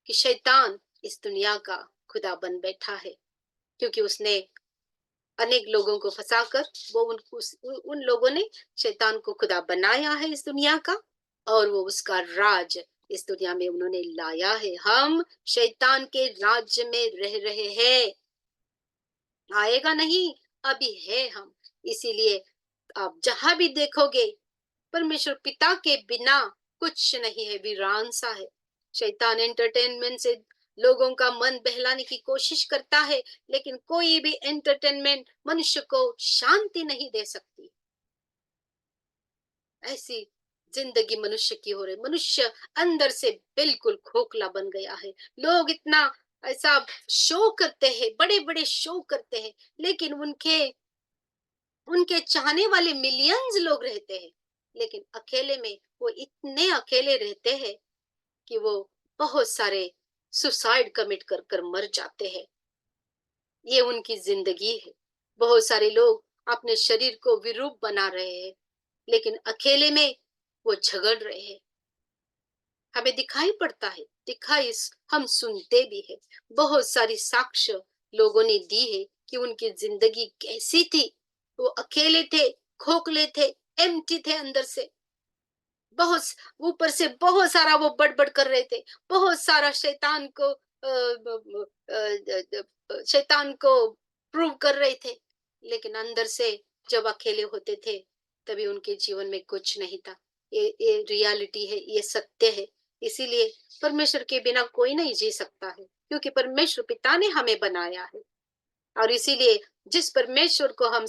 कि शैतान इस दुनिया का खुदा बन बैठा है, क्योंकि उसने अनेक लोगों को फंसाकर वो उन लोगों ने शैतान को खुदा बनाया है इस दुनिया का, और वो उसका राज इस दुनिया में उन्होंने लाया है। हम शैतान के राज्य में रह रहे हैं, आएगा नहीं, अभी है हम। इसीलिए आप जहां भी देखोगे परमेश्वर पिता के बिना कुछ नहीं है, वीरान सा है। शैतान एंटरटेनमेंट से लोगों का मन बहलाने की कोशिश करता है, लेकिन कोई भी एंटरटेनमेंट मनुष्य को शांति नहीं दे सकती। ऐसी जिंदगी मनुष्य की हो रही, मनुष्य अंदर से बिल्कुल खोखला बन गया है। लोग इतना ऐसा शो करते हैं, बड़े बड़े शो करते हैं, लेकिन उनके उनके चाहने वाले मिलियंस लोग रहते हैं, लेकिन अकेले में वो इतने अकेले रहते हैं कि वो बहुत सारे सुसाइड कमिट कर कर मर जाते हैं। ये उनकी जिंदगी है। बहुत सारे लोग अपने शरीर को विरूप बना रहे हैं, लेकिन अकेले में वो झगड़ रहे हैं। हमें दिखाई पड़ता है, दिखाई हम सुनते भी है। बहुत सारी साक्ष्य लोगों ने दी है कि उनकी जिंदगी कैसी थी। वो अकेले थे, खोखले थे, एम्प्टी थे अंदर से। बहुत ऊपर से बहुत सारा वो बड़बड़ कर रहे थे, बहुत सारा शैतान को प्रूव कर रहे थे, लेकिन अंदर से जब अकेले होते थे तभी उनके जीवन में कुछ नहीं था। ये रियलिटी है, ये सत्य है। इसीलिए परमेश्वर के बिना कोई नहीं जी सकता है, क्योंकि परमेश्वर पिता ने हमें बनाया है। और इसीलिए जिस परमेश्वर को हम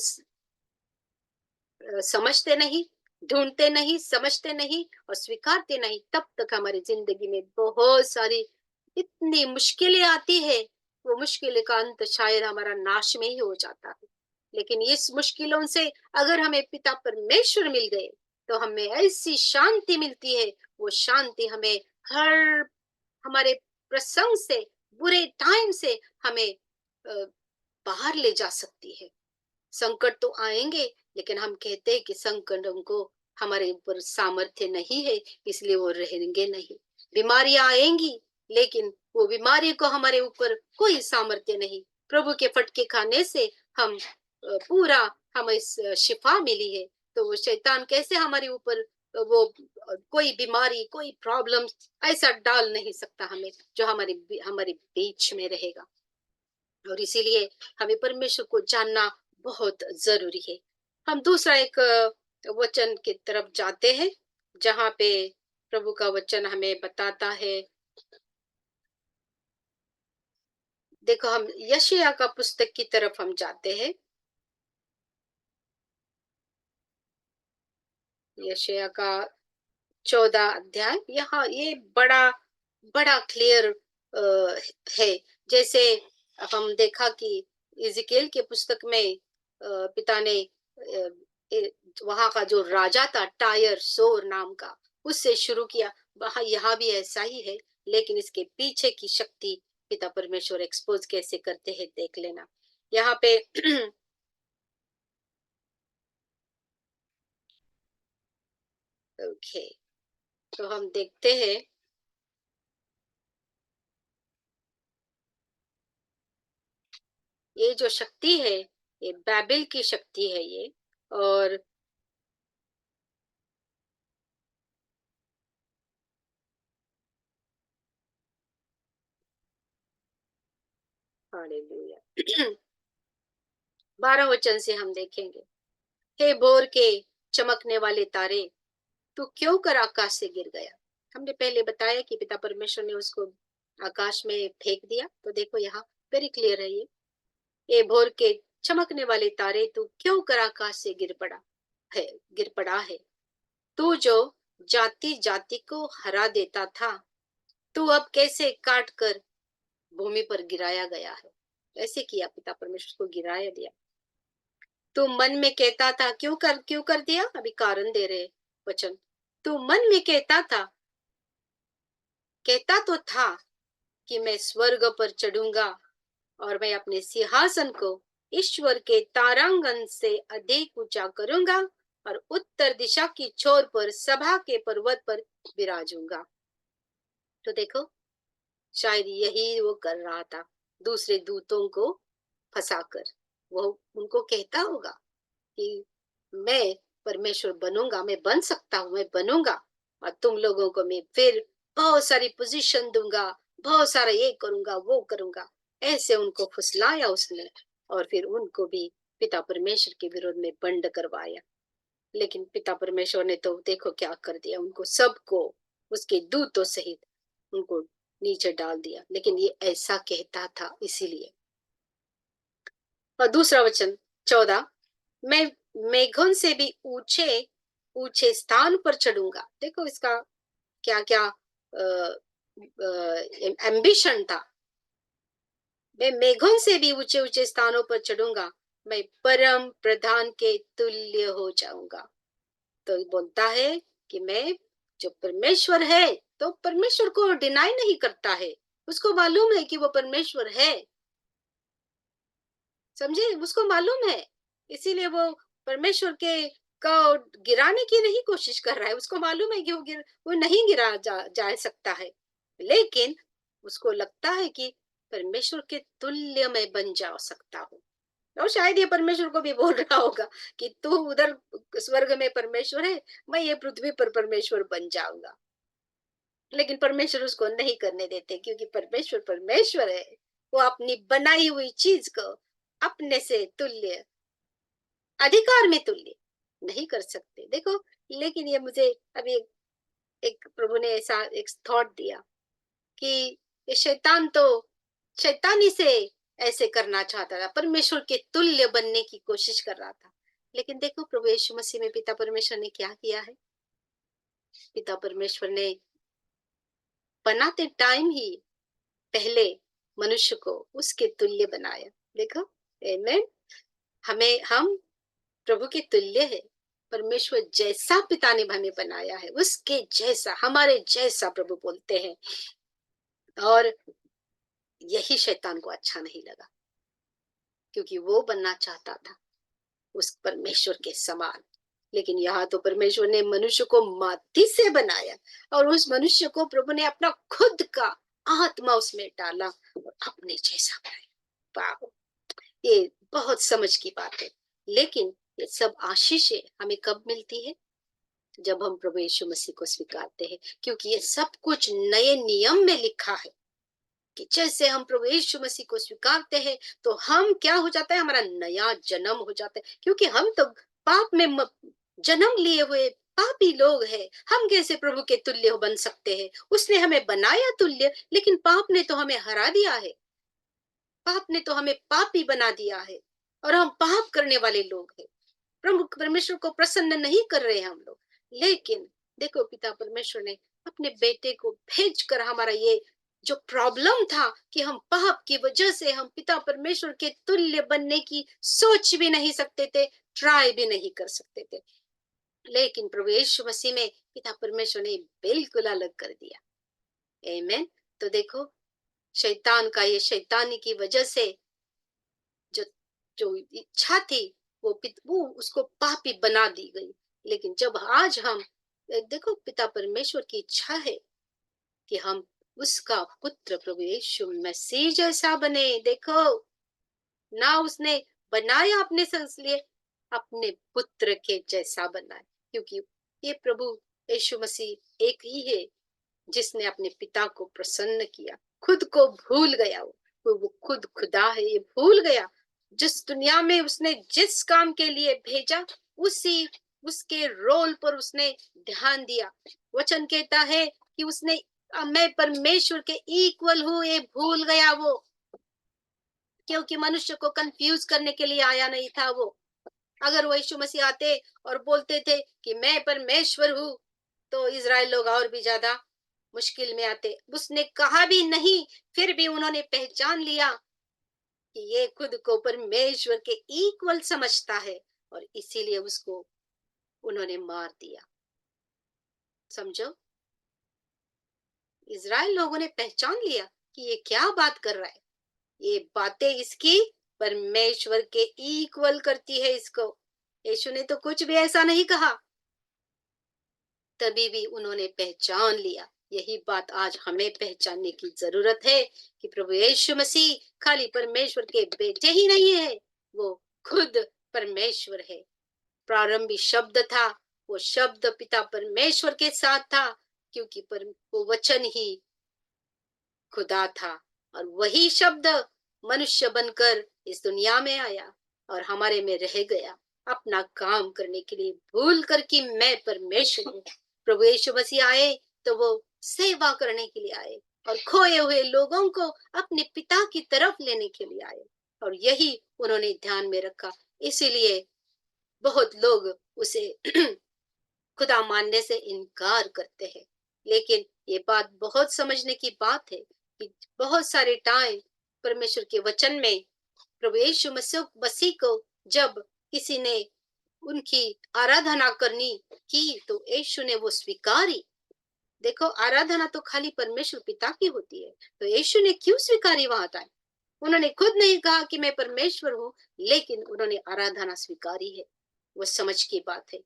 समझते नहीं, ढूंढते नहीं, समझते नहीं और स्वीकारते नहीं, तब तक हमारी जिंदगी में बहुत सारी इतनी मुश्किलें आती है। वो मुश्किलें का अंत शायद हमारा नाश में ही हो जाता है। लेकिन इस मुश्किलों से अगर हमें पिता परमेश्वर मिल गए तो हमें ऐसी शांति मिलती है। वो शांति हमें हर हमारे प्रसंग से, बुरे टाइम से हमें बाहर ले जा सकती है। संकट तो आएँगे, लेकिन हम कहते हैं कि संकटों को हमारे ऊपर सामर्थ्य नहीं है, इसलिए वो रहेंगे नहीं। बीमारियाँ आएँगी, लेकिन वो बीमारी को हमारे ऊपर कोई सामर्थ्य नहीं। प्रभु के फटके खाने से हम पूरा हमें शिफ़ा मिली है, तो वो शैतान कैसे हमारे ऊपर वो कोई बीमारी, कोई प्रॉब्लम ऐसा डाल नहीं सकता हमें, जो हमारे बीच में रहेगा। और इसीलिए हमें परमेश्वर को जानना बहुत ज़रूरी है। हम दूसरा एक वचन की तरफ जाते हैं, जहाँ पे प्रभु का वचन हमें बताता है। देखो, हम यशायाह का पुस्तक की तरफ हम जाते हैं। यशायाह का 14 अध्याय, यहाँ ये बड़ा बड़ा क्लियर है। जैसे हम देखा कि इज़ेकिएल के पुस्तक में पिता ने वहां का जो राजा था टायर सोर नाम का, उससे शुरू किया। वहां यहाँ भी ऐसा ही है, लेकिन इसके पीछे की शक्ति पिता परमेश्वर एक्सपोज कैसे करते हैं देख लेना। यहाँ पे ओके, तो हम देखते हैं ये जो शक्ति है, ये बाबिल की शक्ति है ये। और हालेलुया 12 वचन से हम देखेंगे। हे भोर के चमकने वाले तारे, तू क्यों कर आकाश से गिर गया। हमने पहले बताया कि पिता परमेश्वर ने उसको आकाश में फेंक दिया। तो देखो यहाँ वेरी क्लियर है ये। हे भोर के चमकने वाले तारे, तू क्यों कर आकाश से है गिर पड़ा है। तू जो जाति जाति को हरा देता था, तू अब कैसे काट कर भूमि पर गिराया गया है। ऐसे किया पिता परमेश्वर को गिराया दिया। तू मन में कहता था, क्यों कर दिया, अभी कारण दे रहे वचन। तू मन में कहता तो था कि मैं स्वर्ग पर चढ़ूंगा और मैं अपने सिंहासन को ईश्वर के तारांगण से अधिक ऊंचा करूंगा और उत्तर दिशा की छोर पर सभा के पर्वत पर विराजूंगा। तो देखो, शायद यही वो कर रहा था, दूसरे दूतों को फंसाकर। वो उनको कहता होगा कि मैं परमेश्वर बनूंगा, मैं बन सकता हूँ, मैं बनूंगा और तुम लोगों को मैं फिर बहुत सारी पोजीशन दूंगा, बहुत सारा ये करूंगा वो करूंगा। ऐसे उनको फुसलाया उसने, और फिर उनको भी पिता परमेश्वर के विरोध में बंड करवाया। लेकिन पिता परमेश्वर ने तो देखो क्या कर दिया, उनको सबको उसके दूतों सहित उनको नीचे डाल दिया। लेकिन ये ऐसा कहता था इसीलिए। और दूसरा वचन 14, मैं मेघों से भी ऊंचे ऊंचे स्थान पर चढ़ूंगा। देखो इसका क्या क्या एम्बिशन था। मैं मेघों से भी ऊंचे ऊंचे स्थानों पर चढ़ूंगा, मैं परम प्रधान के तुल्य हो जाऊंगा। तो बोलता है कि मैं जो परमेश्वर है, तो परमेश्वर को डिनाई नहीं करता है। उसको मालूम है कि वो परमेश्वर है। समझे, उसको मालूम है। इसीलिए वो परमेश्वर के को गिराने की नहीं कोशिश कर रहा है। उसको मालूम है कि वो नहीं जा सकता है। लेकिन उसको लगता है कि परमेश्वर के तुल्य मैं बन जा सकता हूँ। और शायद ये परमेश्वर को भी बोल रहा होगा कि तू उधर स्वर्ग में परमेश्वर है, मैं ये पृथ्वी पर परमेश्वर बन जाऊंगा। लेकिन परमेश्वर उसको नहीं करने देते, क्योंकि परमेश्वर परमेश्वर है। वो अपनी बनाई हुई चीज को अपने से तुल्य, अधिकार में तुल्य नहीं कर सकते। देखो, लेकिन ये मुझे अभी एक प्रभु ने ऐसा एक थॉट दिया कि ये शैतान तो शैतानी से ऐसे करना चाहता था, परमेश्वर के तुल्य बनने की कोशिश कर रहा था। लेकिन देखो, प्रभु यीशु मसीह में पिता परमेश्वर ने क्या किया है। पिता परमेश्वर ने बनाते टाइम ही पहले मनुष्य को उसके तुल्य बनाया। देखो, आमेन। हम प्रभु के तुल्य है। परमेश्वर जैसा पिता ने हमें बनाया है, उसके जैसा, हमारे जैसा प्रभु बोलते हैं। और यही शैतान को अच्छा नहीं लगा, क्योंकि वो बनना चाहता था उस परमेश्वर के समान। लेकिन यहाँ तो परमेश्वर ने मनुष्य को माटी से बनाया और उस मनुष्य को प्रभु ने अपना खुद का आत्मा उसमें डाला और अपने जैसा बनाया। वाह! ये बहुत समझ की बात है। लेकिन ये सब आशीषें हमें कब मिलती है? जब हम प्रभु यीशु मसीह को स्वीकारते हैं, क्योंकि ये सब कुछ नए नियम में लिखा है कि जैसे हम प्रभु यीशु मसीह को स्वीकारते हैं तो हम क्या हो जाता है, हमारा नया जन्म हो जाता है। क्योंकि हम तो पाप में जन्म लिए हुए पापी लोग हैं। हम कैसे प्रभु के तुल्य बन सकते हैं? उसने हमें बनाया तुल्य, लेकिन पाप ने तो हमें हरा दिया है। पाप ने तो हमें पापी बना दिया है और हम पाप करने वाले लोग हैं। प्रभु परमेश्वर को प्रसन्न नहीं कर रहे हैं हम लोग। लेकिन देखो, पिता परमेश्वर ने अपने बेटे को भेजकर हमारा ये जो प्रॉब्लम था कि हम पाप की वजह से हम पिता परमेश्वर के तुल्य बनने की सोच भी नहीं सकते थे, ट्राई भी नहीं कर सकते थे। लेकिन प्रभु यीशु मसीह में पिता परमेश्वर ने बिल्कुल अलग कर दिया। आमीन। तो देखो, शैतान का ये शैतानी की वजह से जो जो इच्छा थी वो उसको पापी बना दी गई। लेकिन जब आज हम देखो, पिता परमेश्वर की इच्छा है कि हम उसका पुत्र प्रभु यीशु मसीह जैसा बने। देखो, ना उसने बनाया अपने से इसलिए, अपने पुत्र के जैसा बनाए। क्योंकि ये प्रभु यीशु मसीह एक ही है जिसने अपने पिता को प्रसन्न किया, खुद को भूल गया। वो खुद खुदा है, ये भूल गया। जिस दुनिया में उसने जिस काम के लिए भेजा, उसी उसके रोल पर उसने ध्यान दिया। वचन कहता है कि उसने मैं परमेश्वर के इक्वल हूँ, ये भूल गया वो। क्योंकि मनुष्य को कंफ्यूज करने के लिए आया नहीं था वो। अगर वो यीशु मसीह आते और बोलते थे कि मैं परमेश्वर हूँ, तो इजराइल लोग और भी ज्यादा मुश्किल में आते। उसने कहा भी नहीं, फिर भी उन्होंने पहचान लिया कि ये खुद को परमेश्वर के इक्वल समझता है और इसीलिए उसको उन्होंने मार दिया। समझो, इजराइल लोगों ने पहचान लिया कि ये क्या बात कर रहा है, ये बातें इसकी परमेश्वर के इक्वल करती है इसको। यीशु ने तो कुछ भी ऐसा नहीं कहा, तभी भी उन्होंने पहचान लिया। यही बात आज हमें पहचानने की जरूरत है कि प्रभु यीशु मसीह खाली परमेश्वर के बेटे ही नहीं है, वो खुद परमेश्वर है। प्रारंभिक शब्द था, वो शब्द पिता परमेश्वर के साथ था, क्योंकि वो वचन ही खुदा था। और वही शब्द मनुष्य बनकर इस दुनिया में आया और हमारे में रह गया, अपना काम करने के लिए, भूल कर कि मैं परमेश्वर हूँ। प्रभु यीशु मसीह आए तो वो सेवा करने के लिए आए और खोए हुए लोगों को अपने पिता की तरफ लेने के लिए आए, और यही उन्होंने ध्यान में रखा। इसीलिए बहुत लोग उसे खुदा मानने से इनकार करते हैं। लेकिन ये बात बहुत समझने की बात है कि बहुत सारे टाइम परमेश्वर के वचन में प्रभु यीशु मसीह को जब किसी ने उनकी आराधना करनी की तो यीशु ने वो स्वीकारी। देखो, आराधना तो खाली परमेश्वर पिता की होती है, तो यीशु ने क्यों स्वीकारी वहां तक? उन्होंने खुद नहीं कहा कि मैं परमेश्वर हूँ, लेकिन उन्होंने आराधना स्वीकारी है। वो समझ की बात है।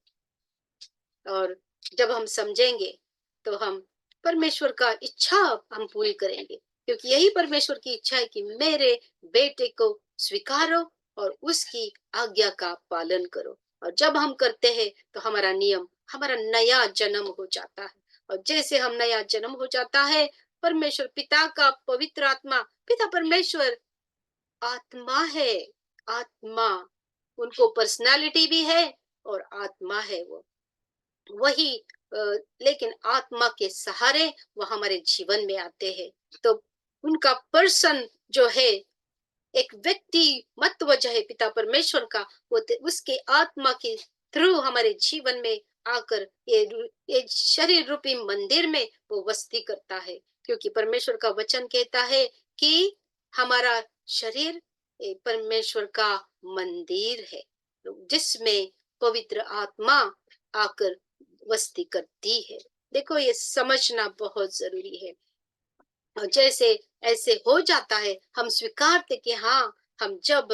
और जब हम समझेंगे तो हम परमेश्वर का इच्छा हम पूरी करेंगे, क्योंकि यही परमेश्वर की इच्छा है कि मेरे बेटे को स्वीकारो और उसकी आज्ञा का पालन करो। और जब हम करते हैं तो हमारा नियम, हमारा नया जन्म हो जाता है। और जैसे हम नया जन्म हो जाता है, परमेश्वर पिता का पवित्र आत्मा, पिता परमेश्वर आत्मा है। आत्मा, उनको पर्सनालिटी भी है और आत्मा है वो। वही अ, लेकिन आत्मा के सहारे वो हमारे जीवन में आते हैं। तो उनका पर्सन जो है, एक व्यक्ति महत्व जो है पिता परमेश्वर का, वो उसके आत्मा के थ्रू हमारे जीवन में आकर ये शरीर रूपी मंदिर में वो बस्ती करता है। क्योंकि परमेश्वर का वचन कहता है कि हमारा शरीर परमेश्वर का मंदिर है, जिसमें पवित्र आत्मा आकर बस्ती करती है। देखो, ये समझना बहुत जरूरी है। और जैसे ऐसे हो जाता है, हम स्वीकारते कि हाँ, हम जब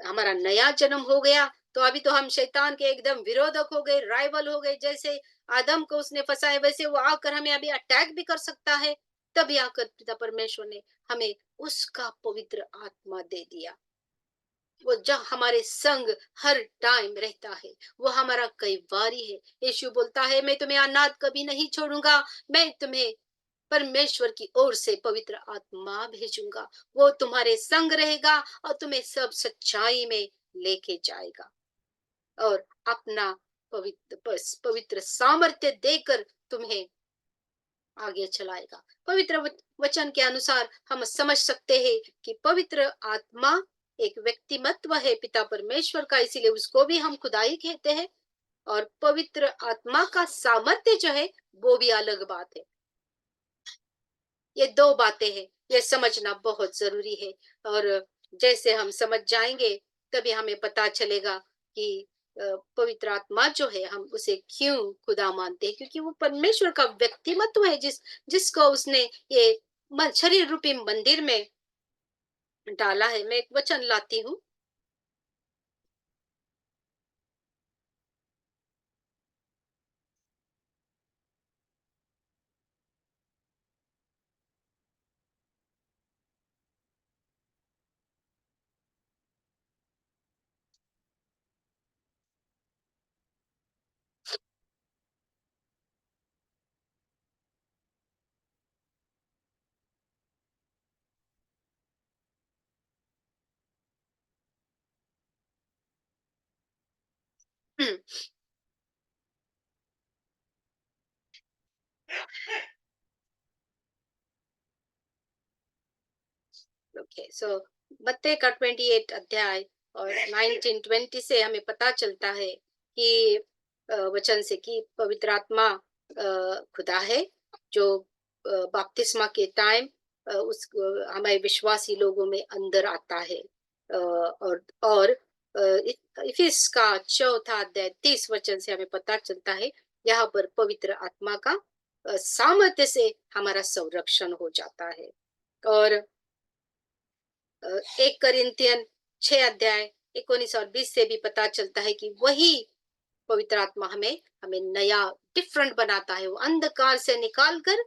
हमारा नया जन्म हो गया, तो अभी तो हम शैतान के एकदम विरोधक हो गए, राइवल हो गए। जैसे आदम को उसने फँसाया, वैसे वो आकर हमें अभी अटैक भी कर सकता है। तभी आकर पिता परमेश्वर ने हमें उसका पवित्र आत्मा दे दिया। वो जहाँ हमारे संग हर टाइम रहता है, वो हमारा कईवारी है। यीशु बोलता है, मैं तुम्हें अनाथ कभी नहीं छोड़ूँगा, मैं तुम्हें परमेश्वर की ओर से पवित्र आत्मा भेजूँगा। वो तुम्हारे संग रहेगा और तुम्हें सब सच्चाई में लेके जाएगा और अपना पवित्र सामर्थ्य देकर तुम्हें आगे चलाएगा। पवित्र वचन के अनुसार हम समझ सकते हैं कि पवित्र आत्मा एक व्यक्तिमत्व है पिता परमेश्वर का, इसीलिए उसको भी हम खुदाई कहते हैं। और पवित्र आत्मा का सामर्थ्य जो है, वो भी अलग बात है। ये दो बातें हैं, ये समझना बहुत जरूरी है। और जैसे हम समझ जाएंगे, तभी हमें पता चलेगा कि पवित्र आत्मा जो है, हम उसे क्यों खुदा मानते हैं, क्योंकि वो परमेश्वर का व्यक्तिमत्व है, जिसको उसने ये शरीर रूपी मंदिर में डाला है। मैं एक वचन लाती हूँ। ओके, सो मत्ती का 28 अध्याय और 19-20 से हमें पता चलता है कि वचन से कि पवित्र आत्मा खुदा है, जो बपतिस्मा के टाइम हमारे विश्वासी लोगों में अंदर आता है। और इफिस का चौथा अध्याय 30 वचन से हमें पता चलता है, यहाँ पर पवित्र आत्मा का सामर्थ्य से हमारा संरक्षण हो जाता है। और 1 कोरिन्थियन 6 अध्याय 19 और 20 से भी पता चलता है कि वही पवित्र आत्मा हमें हमें नया डिफरेंट बनाता है। वो अंधकार से निकाल कर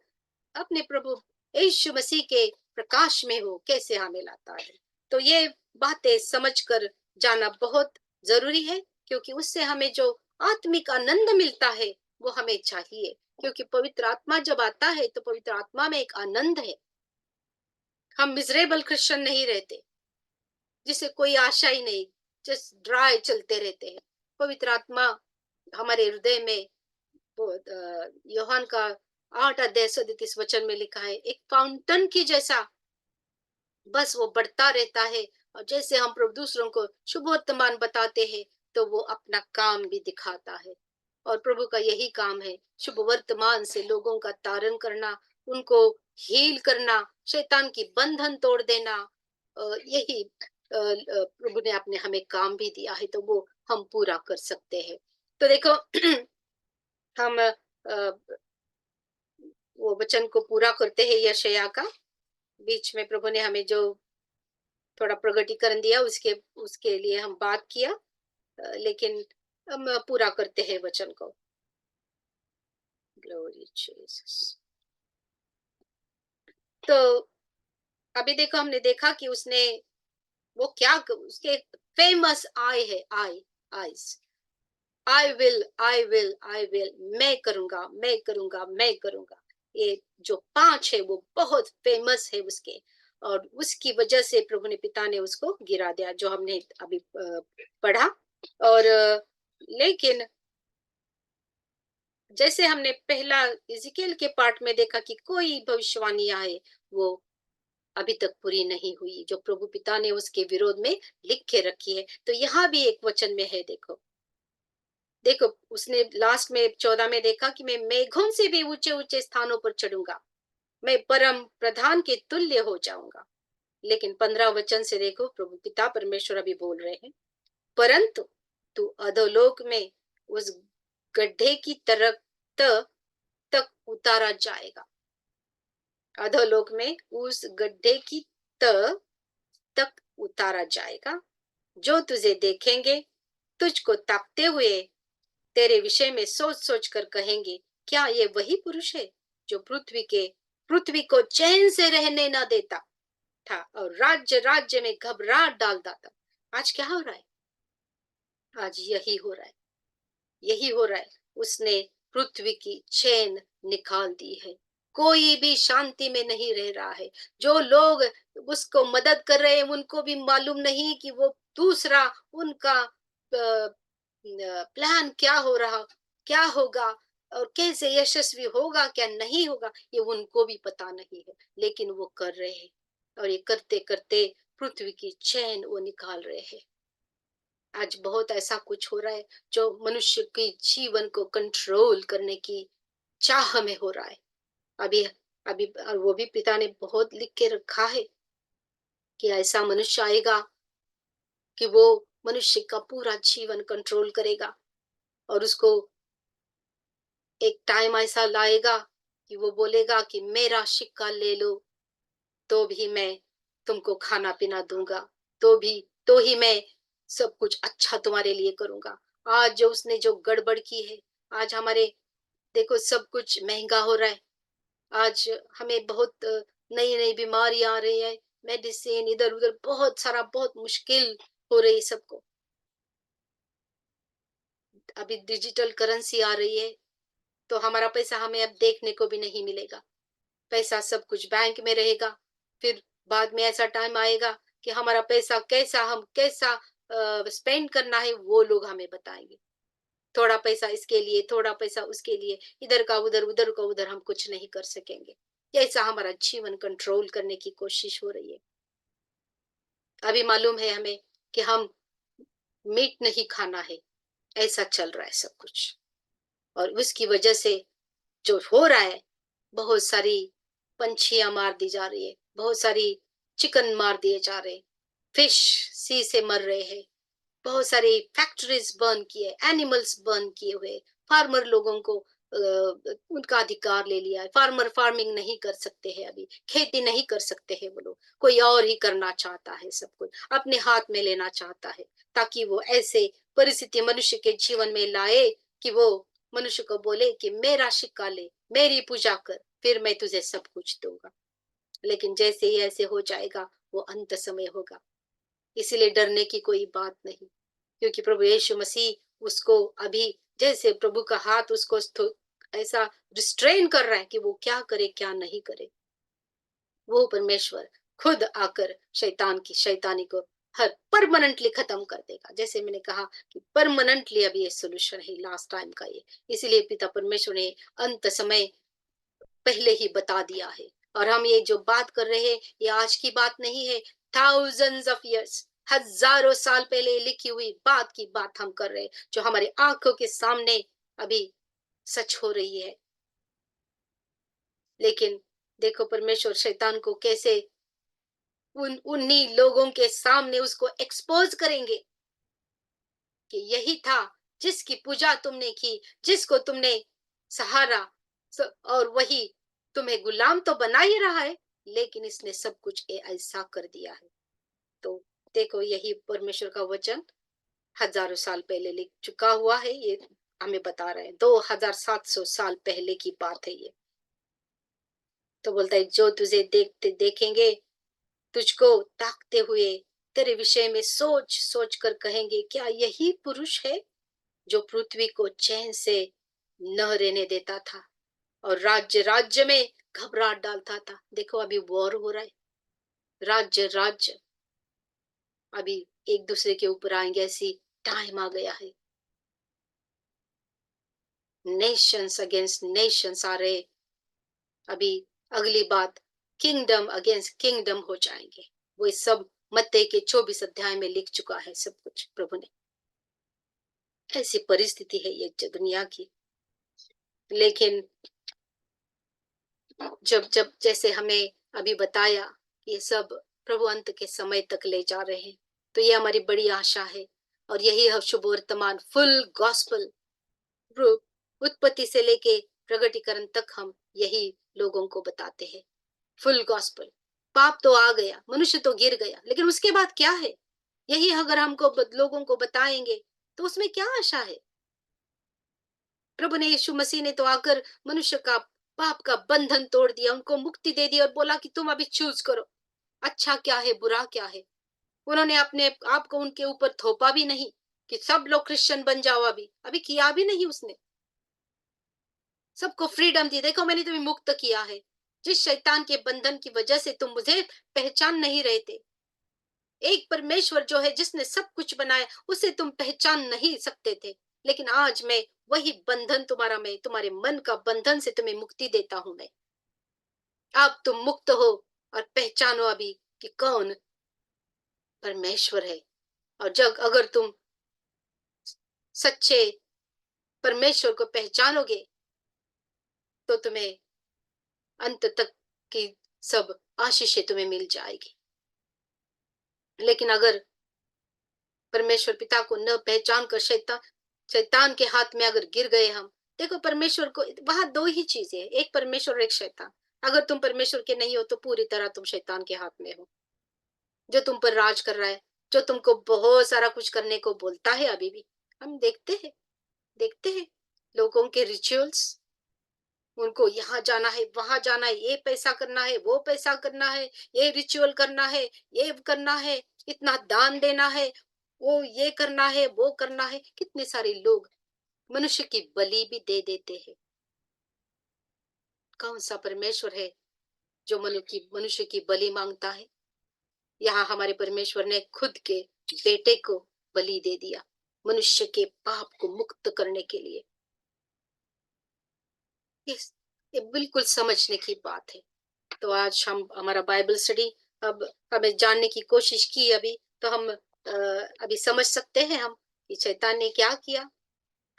अपने प्रभु यीशु मसीह के प्रकाश में हो कैसे हमें लाता है। तो ये बातें समझकर जाना बहुत जरूरी है, क्योंकि उससे हमें जो आत्मिक आनंद मिलता है, वो हमें चाहिए। क्योंकि पवित्र आत्मा जब आता है, तो पवित्र आत्मा में एक आनंद है। हम मिजरेबल क्रिश्चियन नहीं रहते, जिसे कोई आशा ही नहीं, जस्ट ड्राई चलते रहते हैं। पवित्र आत्मा हमारे हृदय में, वो यूहन्ना का 8 अध्याय 37 वचन में लिखा है, एक फाउंटेन की जैसा बस वो बढ़ता रहता है। और जैसे हम प्रभु दूसरों को शुभ वर्तमान बताते हैं, तो वो अपना काम भी दिखाता है। और प्रभु का यही काम है, शुभ वर्तमान से लोगों का तारण करना, उनको हील करना, शैतान की बंधन तोड़ देना। यही प्रभु ने अपने हमें काम भी दिया है, तो वो हम पूरा कर सकते हैं। तो देखो, हम वो वचन को पूरा करते हैं यशायाह का। बीच में प्रभु ने हमें जो थोड़ा प्रगटीकरण दिया, उसके उसके लिए हम बात किया। लेकिन हम पूरा करते हैं वचन को। Glory Jesus. तो अभी देखो, हमने देखा कि उसने वो क्या उसके फेमस आई है, आईज, आई विल, मैं करूंगा, मैं करूंगा, मैं करूंगा। ये जो 5 है, वो बहुत फेमस है उसके। और उसकी वजह से प्रभु ने पिता ने उसको गिरा दिया, जो हमने अभी पढ़ा। और लेकिन जैसे हमने पहला इज़िकियल के पार्ट में देखा कि कोई भविष्यवाणियां है, वो अभी तक पूरी नहीं हुई, जो प्रभु पिता ने उसके विरोध में लिख के रखी है। तो यहाँ भी एक वचन में है, देखो, देखो, उसने लास्ट में 14 में देखा कि मैं मेघों से भी ऊंचे ऊंचे स्थानों पर चढ़ूंगा, मैं परम प्रधान के तुल्य हो जाऊंगा। लेकिन 15 वचन से देखो, प्रभु पिता परमेश्वर अभी बोल रहे हैं, परंतु तू अधोलोक में उस गड्ढे की तरफ तक उतारा जाएगा। अधोलोक में उस गड्ढे की तक उतारा जाएगा, जो तुझे देखेंगे, तुझको ताकते हुए तेरे विषय में सोच-सोच कर कहेंगे, क्या ये वही पुरुष है जो पृथ्वी को चैन से रहने ना देता था और राज्य-राज्य में घबराहट डालता था। आज क्या हो रहा है? आज यही हो रहा है। यही हो रहा है। उसने पृथ्वी की चैन निकाल दी है। कोई भी शांति में नहीं रह रहा है। जो लोग उसको मदद कर रहे हैं, उनको भी मालूम नहीं कि वो दूसरा उनका प्लान क्या हो रहा, क्या होगा और कैसे यशस्वी होगा, क्या नहीं होगा, ये उनको भी पता नहीं है। लेकिन वो कर रहे हैं और ये करते-करते पृथ्वी की चैन वो निकाल रहे हैं। आज बहुत ऐसा कुछ हो रहा है जो मनुष्य के जीवन को कंट्रोल करने की चाह में हो रहा है। अभी अभी वो भी पिता ने बहुत लिख के रखा है कि ऐसा मनुष्य आएगा कि वो मनुष्य का पूरा जीवन कंट्रोल करेगा और उसको एक टाइम ऐसा लाएगा कि वो बोलेगा कि मेरा सिक्का ले लो तो भी मैं तुमको खाना पीना दूंगा, तो भी तो ही मैं सब कुछ अच्छा तुम्हारे लिए करूंगा। आज जो उसने जो गड़बड़ की है, आज हमारे देखो सब कुछ महंगा हो रहा है। आज हमें बहुत नई नई बीमारियां आ रही है, मेडिसिन इधर उधर बहुत सारा, बहुत मुश्किल हो रही है सबको। अभी डिजिटल करेंसी आ रही है तो हमारा पैसा हमें अब देखने को भी नहीं मिलेगा। पैसा सब कुछ बैंक में रहेगा। फिर बाद में ऐसा टाइम आएगा कि हमारा पैसा कैसा स्पेंड करना है वो लोग हमें बताएंगे। थोड़ा पैसा इसके लिए, थोड़ा पैसा उसके लिए, इधर का उधर, उधर का उधर हम कुछ नहीं कर सकेंगे। ऐसा हमारा जीवन कंट्रोल करने की कोशिश हो रही है। अभी मालूम है हमें कि हम मीट नहीं खाना है, ऐसा चल रहा है सब कुछ। और उसकी वजह से जो हो रहा है, बहुत सारी पंछियां मार दी जा रही है, बहुत सारी चिकन मार दिए जा रहे हैं, फिश सी से मर रहे हैं, बहुत सारी फैक्ट्रीज बर्न किए, एनिमल्स बर्न किए हुए, फार्मर लोगों को उनका अधिकार ले लिया है। फार्मर फार्मिंग नहीं कर सकते हैं, अभी खेती नहीं कर सकते हैं वो लोग। कोई और ही करना चाहता है, सब कुछ अपने हाथ में लेना चाहता है, ताकि वो ऐसे परिस्थिति मनुष्य के जीवन में लाए कि वो मनुष्य को बोले कि मेरा सिक्का ले, मेरी पूजा कर, फिर मैं तुझे सब कुछ दूंगा। लेकिन जैसे ही ऐसे हो जाएगा, वो अंत समय होगा। इसीलिए डरने की कोई बात नहीं, क्योंकि प्रभु यीशु मसीह उसको अभी जैसे प्रभु का हाथ उसको ऐसा रिस्ट्रेन कर रहा है कि वो क्या करे क्या नहीं करे। वो परमेश्वर खुद आकर शैतान की शैतानी को हर परमानेंटली खत्म कर देगा। जैसे मैंने कहा कि परमानेंटली अभी ये सोल्यूशन है लास्ट टाइम का ये। इसीलिए पिता परमेश्वर ने अंत समय पहले ही बता दिया है। और हम ये जो बात कर रहे हैं, ये आज की बात नहीं है। थाउजेंड्स ऑफ इयर्स, हजारों साल पहले लिखी हुई बात की बात हम कर रहे हैं, जो हमारी आंखों के सामने अभी सच हो रही है। लेकिन देखो परमेश्वर शैतान को कैसे उन्हीं लोगों के सामने उसको एक्सपोज करेंगे कि यही था जिसकी पूजा तुमने की, जिसको तुमने सहारा, और वही तुम्हें गुलाम तो बना ही रहा है, लेकिन इसने सब कुछ ऐसा कर दिया है। तो देखो यही परमेश्वर का वचन हजारों साल पहले लिख चुका हुआ है। ये हमें बता रहा है, 2700 साल पहले की बात है ये। तो बोलता है जो तुझे देखते देखेंगे, तुझको ताकते हुए तेरे विषय में सोच सोच कर कहेंगे, क्या यही पुरुष है जो पृथ्वी को चैन से न रहने देता था और राज्य राज्य में घबराहट डालता था। देखो अभी वॉर हो रहा है, राज्य राज्य अभी एक दूसरे के ऊपर आएंगे, ऐसी टाइम आ गया है। नेशंस अगेंस्ट नेशंस आ रहे। अभी अगली बात किंगडम अगेंस्ट किंगडम हो जाएंगे। वो इस सब मत्ती के 24 अध्याय में लिख चुका है सब कुछ प्रभु ने। ऐसी परिस्थिति है ये दुनिया की। लेकिन जब जब जैसे हमें अभी बताया कि ये सब प्रभु अंत के समय तक ले जा रहे हैं, तो ये हमारी बड़ी आशा है। और यही है शुभ वर्तमान, फुल गॉस्पल, उत्पत्ति से लेके प्रगटीकरण तक हम यही लोगों को बताते हैं। Full gospel. पाप तो आ गया, मनुष्य तो गिर गया, लेकिन उसके बाद क्या है? यही अगर हमको लोगों को बताएंगे तो उसमें क्या आशा है? प्रभु ने यीशु मसीह ने तो आकर मनुष्य का पाप का बंधन तोड़ दिया, उनको मुक्ति दे दी और बोला कि तुम अभी चूज करो, अच्छा क्या है, बुरा क्या है। उन्होंने अपने आप को उनके ऊपर थोपा भी नहीं कि सब लोग क्रिश्चियन बन जाओ, अभी अभी किया भी नहीं उसने। सबको फ्रीडम दी, देखो मैंने तुम्हें मुक्त किया है। जिस शैतान के बंधन की वजह से तुम मुझे पहचान नहीं रहे थे, एक परमेश्वर जो है जिसने सब कुछ बनाया, उसे तुम पहचान नहीं सकते थे, लेकिन आज मैं वही बंधन तुम्हारा, मैं तुम्हारे मन का बंधन से तुम्हें मुक्ति देता हूं मैं। अब तुम मुक्त हो और पहचानो अभी कि कौन परमेश्वर है। और जब अगर तुम सच्चे परमेश्वर को पहचानोगे तो तुम्हें अंत तक की सब आशीषें तुम्हें मिल जाएगी। लेकिन अगर परमेश्वर पिता को न पहचान कर शैतान शैतान के हाथ में अगर गिर गए हम, देखो परमेश्वर को वहां दो ही चीजें हैं, एक परमेश्वर और एक शैतान। अगर तुम परमेश्वर के नहीं हो तो पूरी तरह तुम शैतान के हाथ में हो, जो तुम पर राज कर रहा है, जो तुमको बहुत सारा कुछ करने को बोलता है। अभी भी हम देखते हैं लोगों के रिचुअल्स, उनको यहाँ जाना है, वहां जाना है, ये पैसा करना है, वो पैसा करना है, ये रिचुअल करना है, ये करना है, इतना दान देना है, वो ये करना है, वो करना है। कितने सारे लोग मनुष्य की बलि भी दे देते हैं। कौन सा परमेश्वर है जो मनुष्य की बलि मांगता है? यहाँ हमारे परमेश्वर ने खुद के बेटे को बलि दे दिया मनुष्य के पाप को मुक्त करने के लिए। इस ये बिल्कुल समझने की बात है। तो आज हम हमारा बाइबल स्टडी, अब हमें जानने की कोशिश की अभी, तो हम अभी समझ सकते हैं हम कि शैतान ने क्या किया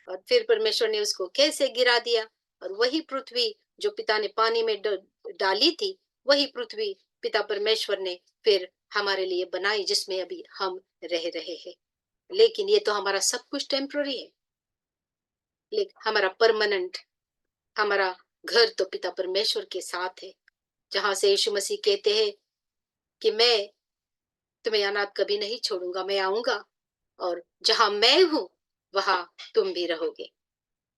और फिर परमेश्वर ने उसको कैसे गिरा दिया। और वही पृथ्वी जो पिता ने पानी में डाली थी, वही पृथ्वी पिता परमेश्वर ने फिर हमारे लिए बनाई, जिसमें अभी हम रह रहे हैं। लेकिन ये तो हमारा सब कुछ टेम्पररी है, लेकिन हमारा परमानेंट, हमारा घर तो पिता परमेश्वर के साथ है, जहां से यीशु मसीह कहते हैं कि मैं तुम्हें अनाथ कभी नहीं छोड़ूंगा, मैं आऊंगा और जहां मैं हूँ वहां तुम भी रहोगे।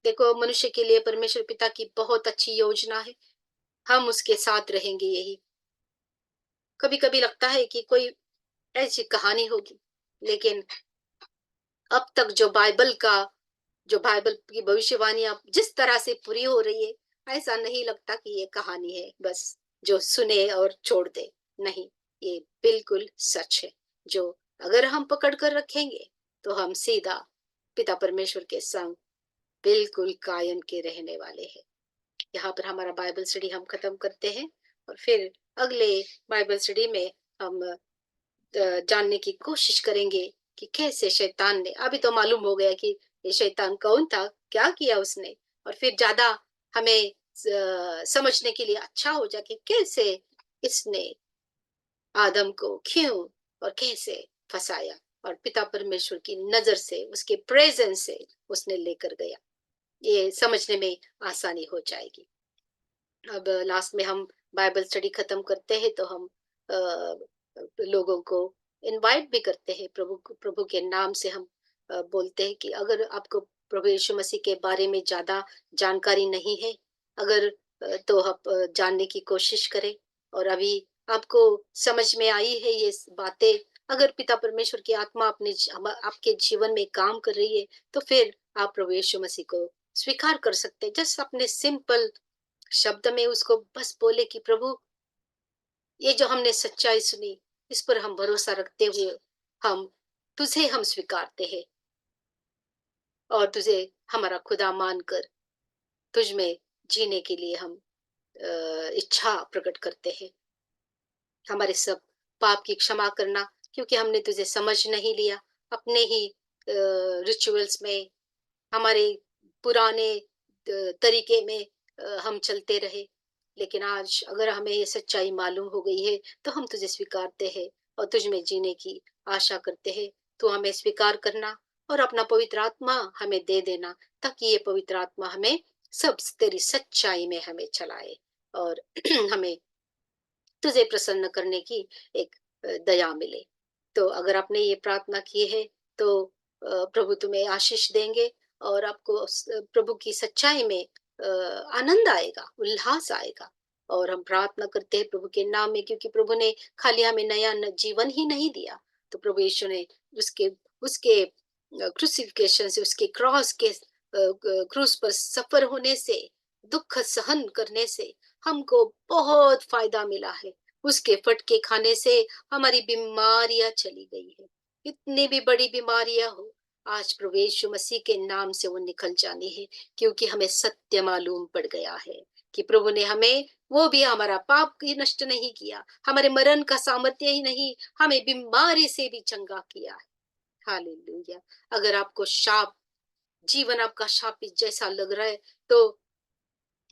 देखो मनुष्य के लिए परमेश्वर पिता की बहुत अच्छी योजना है, हम उसके साथ रहेंगे यही। कभी कभी लगता है कि कोई ऐसी कहानी होगी, लेकिन अब तक जो बाइबल की भविष्यवाणियां जिस तरह से पूरी हो रही है, ऐसा नहीं लगता कि ये कहानी है बस जो सुने और छोड़ दे। नहीं, ये बिल्कुल सच है, जो अगर हम पकड़ कर रखेंगे तो हम सीधा पिता परमेश्वर के संग बिल्कुल कायम के रहने वाले हैं। यहाँ पर हमारा बाइबल स्टडी हम खत्म करते हैं और फिर अगले बाइबल स्टडी में हम जानने की कोशिश करेंगे कि कैसे शैतान ने, अभी तो मालूम हो गया कि ये शैतान कौन था, क्या किया उसने, और फिर ज्यादा हमें समझने के लिए अच्छा हो जाए कि कैसे इसने आदम को क्यों और कैसे फंसाया और पिता परमेश्वर की नजर से, उसके प्रेजेंस से उसने लेकर गया। ये समझने में आसानी हो जाएगी। अब लास्ट में हम बाइबल स्टडी खत्म करते हैं तो हम लोगों को इनवाइट भी करते हैं, प्रभु के नाम से हम बोलते हैं कि अगर आपको प्रभु यीशु मसीह के बारे में ज्यादा जानकारी नहीं है, अगर तो आप जानने की कोशिश करें। और अभी आपको समझ में आई है ये बातें, अगर पिता परमेश्वर की आत्मा आपके जीवन में काम कर रही है, तो फिर आप प्रभु यीशु मसीह को स्वीकार कर सकते हैं। जस्ट अपने सिंपल शब्द में उसको बस बोले कि प्रभु, ये जो हमने सच्चाई सुनी, इस पर हम भरोसा रखते हुए हम तुझे हम स्वीकारते हैं और तुझे हमारा खुदा मानकर तुझ में जीने के लिए हम इच्छा प्रकट करते हैं। हमारे सब पाप की क्षमा करना, क्योंकि हमने तुझे समझ नहीं लिया, अपने ही रिचुअल्स में, हमारे पुराने तरीके में हम चलते रहे। लेकिन आज अगर हमें ये सच्चाई मालूम हो गई है तो हम तुझे स्वीकारते हैं और तुझ में जीने की आशा करते हैं। तो हमें स्वीकार करना और अपना पवित्र आत्मा हमें दे देना, ताकि ये पवित्र आत्मा हमें सब तेरी सच्चाई में हमें चलाए और हमें तुझे प्रसन्न करने की एक दया मिले। तो अगर आपने ये प्रार्थना की है तो प्रभु तुम्हें आशीष देंगे और आपको प्रभु की सच्चाई में आनंद आएगा, उल्लास आएगा। और हम प्रार्थना करते हैं प्रभु के नाम में, क्योंकि प्रभु ने खाली हमें नया जीवन ही नहीं दिया, तो प्रभु यीशु ने उसके उसके क्रूसिफिकेशन से, उसके क्रॉस के क्रूस पर सफर होने से, दुख सहन करने से हमको बहुत फायदा मिला है। उसके फटके खाने से हमारी बीमारियां चली गई है। इतनी भी बड़ी बीमारियां हो, आज प्रभु यीशु मसीह के नाम से वो निकल जानी है, क्योंकि हमें सत्य मालूम पड़ गया है कि प्रभु ने हमें, वो भी हमारा पाप ही नष्ट नहीं किया, हमारे मरण का सामर्थ्य ही नहीं, हमें बीमारी से भी चंगा किया है। हालेलुया। अगर आपको शाप, जीवन आपका शापित जैसा लग रहा है, तो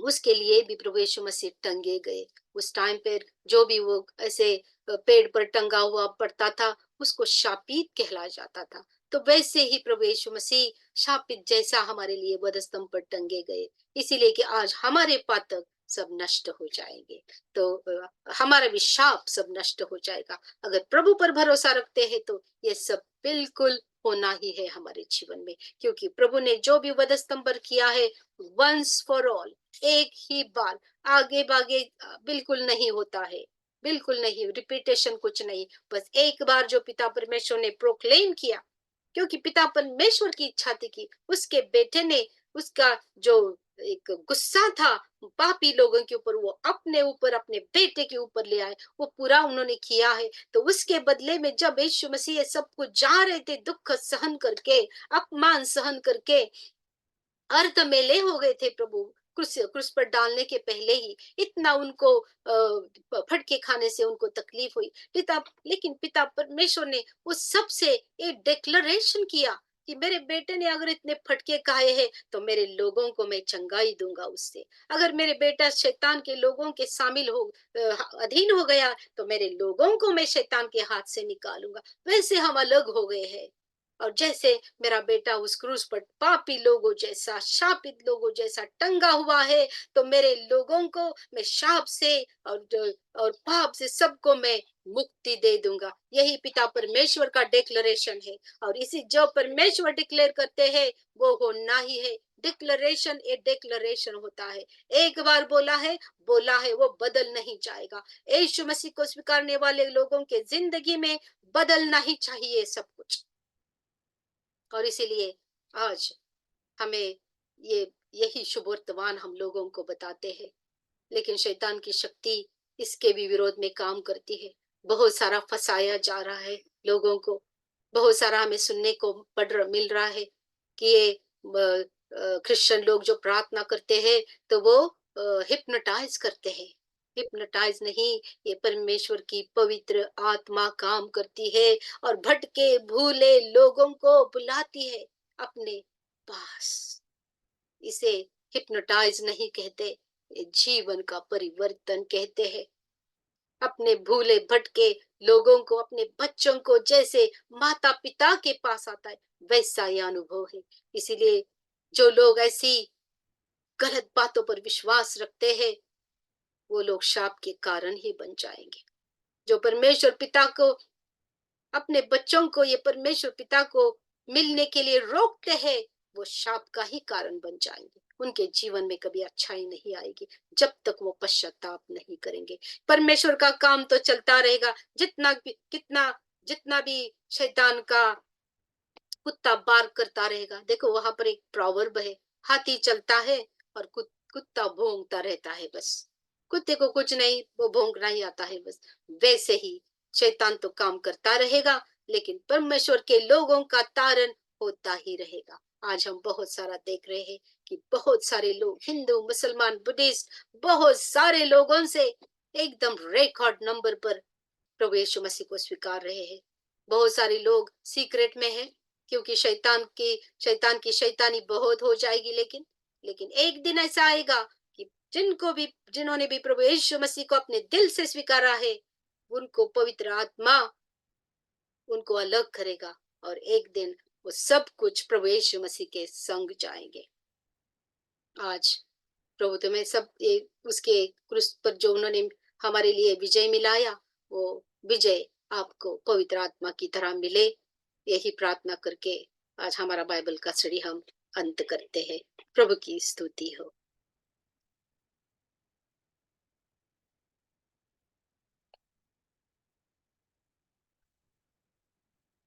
उसके लिए भी प्रभु यीशु मसीह टंगे गए। उस टाइम पर जो भी वो ऐसे पेड़ पर टंगा हुआ पड़ता था, उसको शापित कहला जाता था। तो वैसे ही प्रभु यीशु मसीह शापित जैसा हमारे लिए वधस्तंभ पर टंगे गए, इसीलिए कि आज हमारे पातक सब नष्ट हो जाएंगे। तो हमारा भी शाप सब नष्ट हो जाएगा। अगर प्रभु पर भरोसा रखते हैं तो ये सब बिल्कुल होना ही है हमारे जीवन में, क्योंकि प्रभु ने जो भी वधस्तंभ पर किया है, वंस फॉर ऑल, एक ही बार, आगे बागे बिल्कुल नहीं होता है, बिल्कुल नहीं, रिपीटेशन कुछ नहीं, बस एक बार जो पिता परमेश्वर ने प्रोक्लेम किया, क्योंकि पिता परमेश्वर की इच्छा थी कि उसके बेटे ने उसका जो एक गुस्सा था पापी लोगों के ऊपर, वो अपने ऊपर, अपने बेटे के ऊपर ले आए, वो पूरा उन्होंने किया है। तो उसके बदले में जब यीशु मसीह ये सब कुछ जा रहे थे, दुख सहन करके, अपमान सहन करके, अर्ध मेले हो गए थे प्रभु, क्रूस क्रूस पर डालने के पहले ही इतना उनको फटके खाने से उनको तकलीफ हुई, पिता, लेकिन पिता परमेश्वर ने उस सब से एक डिक्लेरेशन किया कि मेरे बेटे ने अगर इतने फटके खाए हैं, तो मेरे लोगों को मैं चंगाई दूंगा उससे। अगर मेरे बेटा शैतान के लोगों के शामिल हो, अधीन हो गया, तो मेरे लोगों को मैं शैतान के हाथ से निकालूंगा। वैसे हम अलग हो गए हैं, और जैसे मेरा बेटा उस क्रूस पर पापी लोगों जैसा, शापित लोगों जैसा टंगा हुआ है, तो मेरे लोगों को मैं शाप से और पाप से सबको मैं मुक्ति दे दूंगा। यही पिता परमेश्वर का डिक्लेरेशन है, और इसी जो परमेश्वर डिक्लेयर करते हैं वो होना ही है। डिक्लेरेशन एक डिक्लेरेशन होता है, एक बार बोला है, वो बदल नहीं जाएगा। यीशु मसीह को स्वीकारने वाले लोगों के जिंदगी में बदलना ही चाहिए सब कुछ। और इसीलिए आज हमें ये यही शुभ वर्तमान हम लोगों को बताते हैं, लेकिन शैतान की शक्ति इसके भी विरोध में काम करती है। बहुत सारा फंसाया जा रहा है लोगों को, बहुत सारा हमें सुनने को मिल रहा है कि ये क्रिश्चियन लोग जो प्रार्थना करते हैं, तो वो हिप्नोटाइज करते हैं। हिप्नोटाइज नहीं, ये परमेश्वर की पवित्र आत्मा काम करती है और भटके भूले लोगों को बुलाती है अपने पास। इसे हिप्नोटाइज नहीं कहते, ये जीवन का परिवर्तन कहते हैं। अपने भूले भटके लोगों को, अपने बच्चों को जैसे माता पिता के पास आता है, वैसा ही अनुभव है। इसीलिए जो लोग ऐसी गलत बातों पर विश्वास रखते हैं, वो लोग शाप के कारण ही बन जाएंगे। जो परमेश्वर पिता को, अपने बच्चों को, ये परमेश्वर पिता को मिलने के लिए रोकते हैं, वो शाप का ही कारण बन जाएंगे। उनके जीवन में कभी अच्छाई नहीं आएगी जब तक वो पश्चाताप नहीं करेंगे। परमेश्वर का काम तो चलता रहेगा, जितना भी शैतान का कुत्ता बार करता रहेगा। देखो वहां पर एक प्रॉवर्ब है, हाथी चलता है और कुत्ता भौंकता रहता है बस। कुत्ते को कुछ नहीं, वो भौंकना ही आता है बस। वैसे ही शैतान तो काम करता रहेगा, लेकिन परमेश्वर के लोगों का तारण होता ही रहेगा। आज हम बहुत सारा देख रहे हैं कि बहुत सारे लोग, हिंदू, मुसलमान, बुद्धिस्ट, बहुत सारे लोगों से एकदम रिकॉर्ड नंबर पर प्रभु यीशु मसीह को स्वीकार रहे हैं। बहुत सारे लोग सीक्रेट में हैं, क्योंकि शैतान की शैतानी बहुत हो जाएगी, लेकिन एक दिन ऐसा आएगा कि जिन्होंने भी प्रभु यीशु मसीह को अपने दिल से स्वीकारा है, उनको पवित्र आत्मा उनको अलग करेगा, और एक दिन वो सब कुछ प्रभु यीशु मसीह के संग जाएंगे। आज प्रभु तुम्हें सब उसके क्रूस पर जो उन्होंने हमारे लिए विजय मिलाया, वो विजय आपको पवित्र आत्मा की तरह मिले। यही प्रार्थना करके आज हमारा बाइबल का स्टडी हम अंत करते हैं। प्रभु की स्तुति हो।